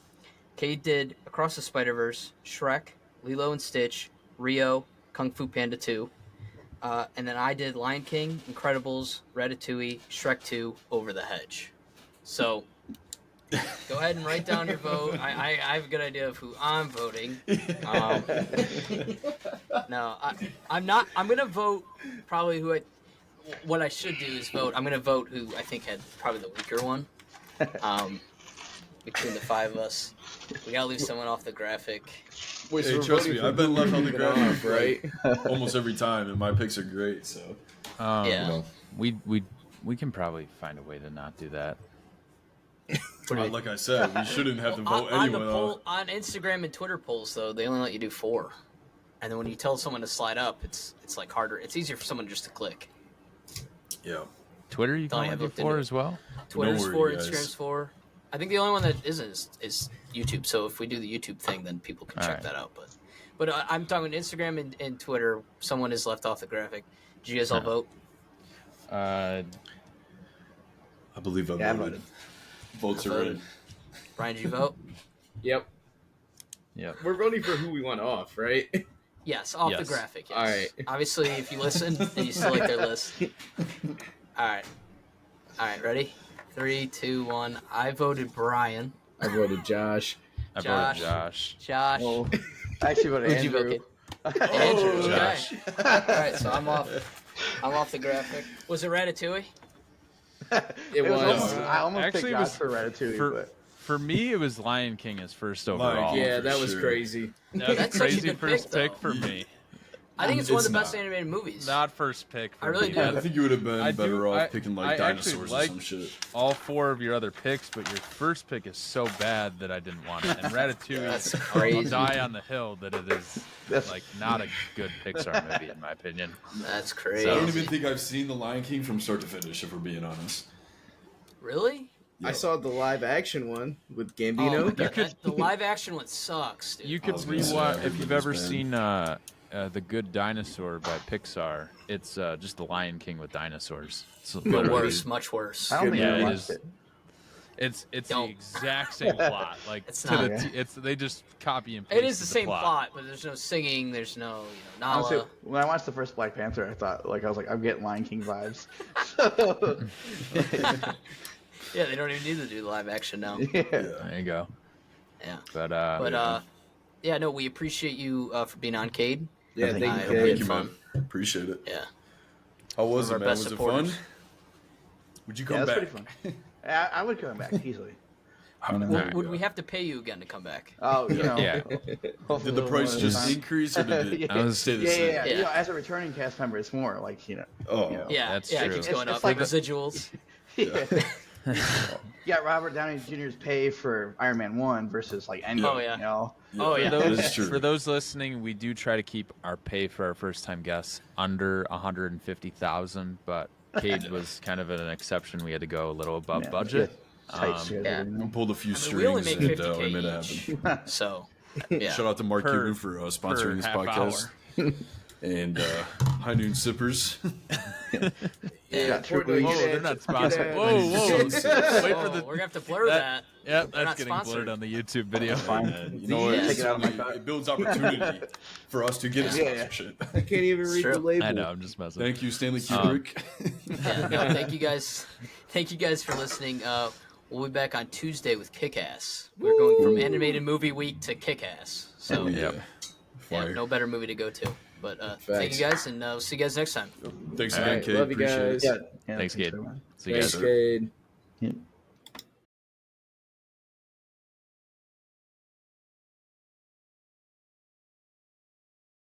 [SPEAKER 1] Cade did Across the Spider-Verse, Shrek, Lilo and Stitch, Rio, Kung Fu Panda 2. And then I did Lion King, Incredibles, Ratatouille, Shrek 2, Over the Hedge. So go ahead and write down your vote. I have a good idea of who I'm voting. No, I'm not. I'm going to vote probably what I should do is vote. I'm going to vote who I think had probably the weaker one. Between the 5 of us. We got to leave someone off the graphic.
[SPEAKER 5] Wait,
[SPEAKER 2] Hey,
[SPEAKER 5] we're
[SPEAKER 2] trust
[SPEAKER 5] voting
[SPEAKER 2] me,
[SPEAKER 5] for
[SPEAKER 2] I've been
[SPEAKER 5] who
[SPEAKER 2] left
[SPEAKER 5] we
[SPEAKER 2] on the
[SPEAKER 5] leave it
[SPEAKER 2] ground
[SPEAKER 5] off, right?
[SPEAKER 2] almost every time, and my picks are great. So
[SPEAKER 1] Yeah.
[SPEAKER 4] We can probably find a way to not do that.
[SPEAKER 2] like I said, we shouldn't have to vote
[SPEAKER 1] on the
[SPEAKER 2] anyone
[SPEAKER 1] poll,
[SPEAKER 2] off.
[SPEAKER 1] on Instagram and Twitter polls, though, they only let you do 4. And then when you tell someone to slide up, it's like harder. It's easier for someone just to click.
[SPEAKER 2] Yeah.
[SPEAKER 4] Twitter, you can
[SPEAKER 1] Don't
[SPEAKER 4] only
[SPEAKER 1] have
[SPEAKER 4] do
[SPEAKER 1] looked
[SPEAKER 4] 4
[SPEAKER 1] into
[SPEAKER 4] as well.
[SPEAKER 1] Twitter's
[SPEAKER 2] worry,
[SPEAKER 1] 4,
[SPEAKER 2] guys.
[SPEAKER 1] Instagram's 4. I think the only one that isn't is YouTube. So if we do the YouTube thing, then people can check
[SPEAKER 4] Alright.
[SPEAKER 1] that out. But I'm talking Instagram and Twitter. Someone is left off the graphic. Did you guys all
[SPEAKER 4] Yeah.
[SPEAKER 1] vote?
[SPEAKER 2] I believe I
[SPEAKER 3] Yeah, I
[SPEAKER 2] voted. Votes
[SPEAKER 1] I
[SPEAKER 2] are
[SPEAKER 1] voted.
[SPEAKER 2] in.
[SPEAKER 1] Brian, did you vote?
[SPEAKER 5] Yep.
[SPEAKER 4] Yep.
[SPEAKER 5] We're voting for who we want off, right?
[SPEAKER 1] Yes, off the
[SPEAKER 4] Yes.
[SPEAKER 1] graphic. Yes.
[SPEAKER 5] All right.
[SPEAKER 1] Obviously, if you listen and you still like their list. All right. All right. Ready? 3, 2, 1. I voted Brian.
[SPEAKER 5] I voted Josh.
[SPEAKER 4] I
[SPEAKER 1] Josh.
[SPEAKER 4] voted Josh.
[SPEAKER 1] Josh.
[SPEAKER 3] Oh, I actually voted
[SPEAKER 1] Who'd you vote,
[SPEAKER 3] Andrew.
[SPEAKER 1] kid? Andrew.
[SPEAKER 2] Oh,
[SPEAKER 1] Okay.
[SPEAKER 4] Josh.
[SPEAKER 1] All right. So I'm off. I'm off the graphic. Was it Ratatouille?
[SPEAKER 5] It was.
[SPEAKER 3] almost, I almost
[SPEAKER 4] Actually,
[SPEAKER 3] picked
[SPEAKER 4] it
[SPEAKER 3] Josh
[SPEAKER 4] was
[SPEAKER 3] for Ratatouille, but
[SPEAKER 4] For me, it was Lion King as first
[SPEAKER 2] Lion
[SPEAKER 4] overall.
[SPEAKER 2] King.
[SPEAKER 5] Yeah,
[SPEAKER 2] for
[SPEAKER 5] that was
[SPEAKER 2] sure.
[SPEAKER 5] crazy.
[SPEAKER 4] That's,
[SPEAKER 1] That's such a
[SPEAKER 4] crazy
[SPEAKER 1] good
[SPEAKER 4] first
[SPEAKER 1] pick,
[SPEAKER 4] pick
[SPEAKER 1] though.
[SPEAKER 4] for me.
[SPEAKER 1] I think it's one of
[SPEAKER 2] It's
[SPEAKER 1] the best
[SPEAKER 2] not.
[SPEAKER 1] animated movies.
[SPEAKER 4] Not first pick. For
[SPEAKER 1] I really
[SPEAKER 4] me,
[SPEAKER 1] do.
[SPEAKER 4] but
[SPEAKER 2] I think you would have been
[SPEAKER 4] I
[SPEAKER 2] better
[SPEAKER 4] do-
[SPEAKER 2] off
[SPEAKER 4] I-
[SPEAKER 2] picking
[SPEAKER 4] I
[SPEAKER 2] like
[SPEAKER 4] actually
[SPEAKER 2] dinosaurs
[SPEAKER 4] like-
[SPEAKER 2] or some shit.
[SPEAKER 4] all 4 of your other picks, but your first pick is so bad that I didn't want it. And Ratatouille,
[SPEAKER 1] That's
[SPEAKER 4] I'll
[SPEAKER 1] crazy.
[SPEAKER 4] die on the hill that it is
[SPEAKER 3] That's-
[SPEAKER 4] like not a good Pixar movie in my opinion.
[SPEAKER 1] That's
[SPEAKER 2] I
[SPEAKER 1] crazy.
[SPEAKER 2] don't even think I've seen The Lion King from start to finish, if we're being honest.
[SPEAKER 1] Really?
[SPEAKER 5] I saw the live action one with
[SPEAKER 1] Oh, my
[SPEAKER 5] Gambino.
[SPEAKER 1] God, the live action one sucks, dude.
[SPEAKER 4] You could
[SPEAKER 2] was gonna say,
[SPEAKER 4] rewatch
[SPEAKER 2] I
[SPEAKER 4] if
[SPEAKER 2] heard
[SPEAKER 4] you've
[SPEAKER 2] it was
[SPEAKER 4] ever
[SPEAKER 2] bad.
[SPEAKER 4] seen The Good Dinosaur by Pixar. It's just The Lion King with dinosaurs. It's
[SPEAKER 1] But
[SPEAKER 4] literally-
[SPEAKER 1] worse, much worse.
[SPEAKER 3] I don't think
[SPEAKER 4] Yeah,
[SPEAKER 3] I
[SPEAKER 4] it
[SPEAKER 3] watched
[SPEAKER 4] is.
[SPEAKER 3] it.
[SPEAKER 4] It's the
[SPEAKER 1] Don't.
[SPEAKER 4] exact same plot. Like
[SPEAKER 1] It's
[SPEAKER 4] to
[SPEAKER 1] not.
[SPEAKER 4] the it's they just copy and paste.
[SPEAKER 1] It is the same plot, but there's no singing. There's no Nala.
[SPEAKER 3] Honestly, when I watched the first Black Panther, I thought I was like, I'm getting Lion King vibes.
[SPEAKER 1] Yeah, they don't even need to do the live action now.
[SPEAKER 3] Yeah.
[SPEAKER 4] There you go.
[SPEAKER 1] Yeah.
[SPEAKER 4] But
[SPEAKER 1] Yeah, no, we appreciate you for being on, Cade.
[SPEAKER 5] Yeah,
[SPEAKER 3] Thank
[SPEAKER 5] thank
[SPEAKER 1] you.
[SPEAKER 5] you.
[SPEAKER 1] Thank
[SPEAKER 2] Thank
[SPEAKER 1] you,
[SPEAKER 2] you, man. Appreciate it.
[SPEAKER 1] Yeah.
[SPEAKER 2] How was
[SPEAKER 1] One
[SPEAKER 2] it,
[SPEAKER 1] of our
[SPEAKER 2] man?
[SPEAKER 1] best
[SPEAKER 2] Was it
[SPEAKER 1] supporters.
[SPEAKER 2] fun? Would you
[SPEAKER 3] Yeah,
[SPEAKER 2] come
[SPEAKER 3] that's
[SPEAKER 2] back?
[SPEAKER 3] pretty fun. I would come back easily.
[SPEAKER 4] There you
[SPEAKER 1] Would
[SPEAKER 4] go.
[SPEAKER 1] we have to pay you again to come back?
[SPEAKER 3] Oh,
[SPEAKER 4] Yeah.
[SPEAKER 3] hopefully
[SPEAKER 2] Did the
[SPEAKER 3] a little
[SPEAKER 2] price
[SPEAKER 3] more
[SPEAKER 2] just
[SPEAKER 3] time.
[SPEAKER 2] increase or did it
[SPEAKER 3] Yeah.
[SPEAKER 2] stay the
[SPEAKER 3] Yeah,
[SPEAKER 2] same?
[SPEAKER 3] yeah,
[SPEAKER 1] Yeah.
[SPEAKER 3] You know, as a returning cast member, it's more like
[SPEAKER 2] Oh,
[SPEAKER 3] You know.
[SPEAKER 1] Yeah,
[SPEAKER 4] That's
[SPEAKER 1] yeah,
[SPEAKER 4] true.
[SPEAKER 1] it keeps
[SPEAKER 4] It's-
[SPEAKER 1] going
[SPEAKER 3] it's
[SPEAKER 1] up.
[SPEAKER 3] like
[SPEAKER 1] Like
[SPEAKER 3] a-
[SPEAKER 1] residuals.
[SPEAKER 3] you got Robert Downey Jr.'s pay for Iron Man 1 versus like Endgame.
[SPEAKER 1] Oh, yeah.
[SPEAKER 3] You know?
[SPEAKER 1] Oh, yeah.
[SPEAKER 2] that is true.
[SPEAKER 4] For those listening, we do try to keep our pay for our first time guests under 150,000, but Cade was kind of an exception. We had to go a little above
[SPEAKER 3] Yeah,
[SPEAKER 4] budget.
[SPEAKER 3] tight schedule,
[SPEAKER 1] yeah.
[SPEAKER 3] you know?
[SPEAKER 2] We pulled a few
[SPEAKER 1] We only
[SPEAKER 2] strings
[SPEAKER 1] make
[SPEAKER 2] and
[SPEAKER 1] 50K
[SPEAKER 2] we made it
[SPEAKER 1] each.
[SPEAKER 2] happen.
[SPEAKER 1] So, yeah.
[SPEAKER 2] Shout out to Mark
[SPEAKER 4] Per-
[SPEAKER 2] Cuban for sponsoring this
[SPEAKER 4] half
[SPEAKER 2] podcast. And High Noon Sippers.
[SPEAKER 5] Yeah,
[SPEAKER 3] Got triple
[SPEAKER 5] Portnoy,
[SPEAKER 3] Whoa,
[SPEAKER 5] get
[SPEAKER 4] they're
[SPEAKER 5] it.
[SPEAKER 4] not sponsored.
[SPEAKER 5] Get it.
[SPEAKER 4] Whoa, whoa. Wait
[SPEAKER 1] Oh,
[SPEAKER 4] for the.
[SPEAKER 1] we're gonna have to blur
[SPEAKER 4] that-
[SPEAKER 1] that.
[SPEAKER 4] Yep,
[SPEAKER 1] They're
[SPEAKER 4] that's
[SPEAKER 1] not
[SPEAKER 4] getting
[SPEAKER 1] sponsored.
[SPEAKER 4] blurred on the YouTube video.
[SPEAKER 3] Fine.
[SPEAKER 2] And you know what?
[SPEAKER 1] Yeah.
[SPEAKER 3] Take it out of my
[SPEAKER 2] It
[SPEAKER 3] cut.
[SPEAKER 2] builds opportunity for us to get a
[SPEAKER 3] Yeah, yeah.
[SPEAKER 2] sponsorship.
[SPEAKER 5] I can't even read
[SPEAKER 1] True.
[SPEAKER 5] the label.
[SPEAKER 4] I know, I'm just messing.
[SPEAKER 2] Thank you, Stanley Kubrick.
[SPEAKER 1] Yeah, no, thank you guys. Thank you guys for listening. We'll be back on Tuesday with Kick-Ass. We're going from animated movie week to Kick-Ass. So,
[SPEAKER 2] Oh, yeah.
[SPEAKER 4] Yep.
[SPEAKER 1] yeah,
[SPEAKER 2] Fire.
[SPEAKER 1] no better movie to go to. But thank you guys, and we'll see you guys next time.
[SPEAKER 2] Thanks
[SPEAKER 5] All
[SPEAKER 2] again,
[SPEAKER 5] right,
[SPEAKER 2] Kate.
[SPEAKER 5] love you
[SPEAKER 2] Appreciate
[SPEAKER 5] guys.
[SPEAKER 2] it.
[SPEAKER 3] Yeah.
[SPEAKER 4] Thanks, Cade.
[SPEAKER 3] so much.
[SPEAKER 4] See you guys.
[SPEAKER 5] Thanks, Cade.
[SPEAKER 3] Yeah.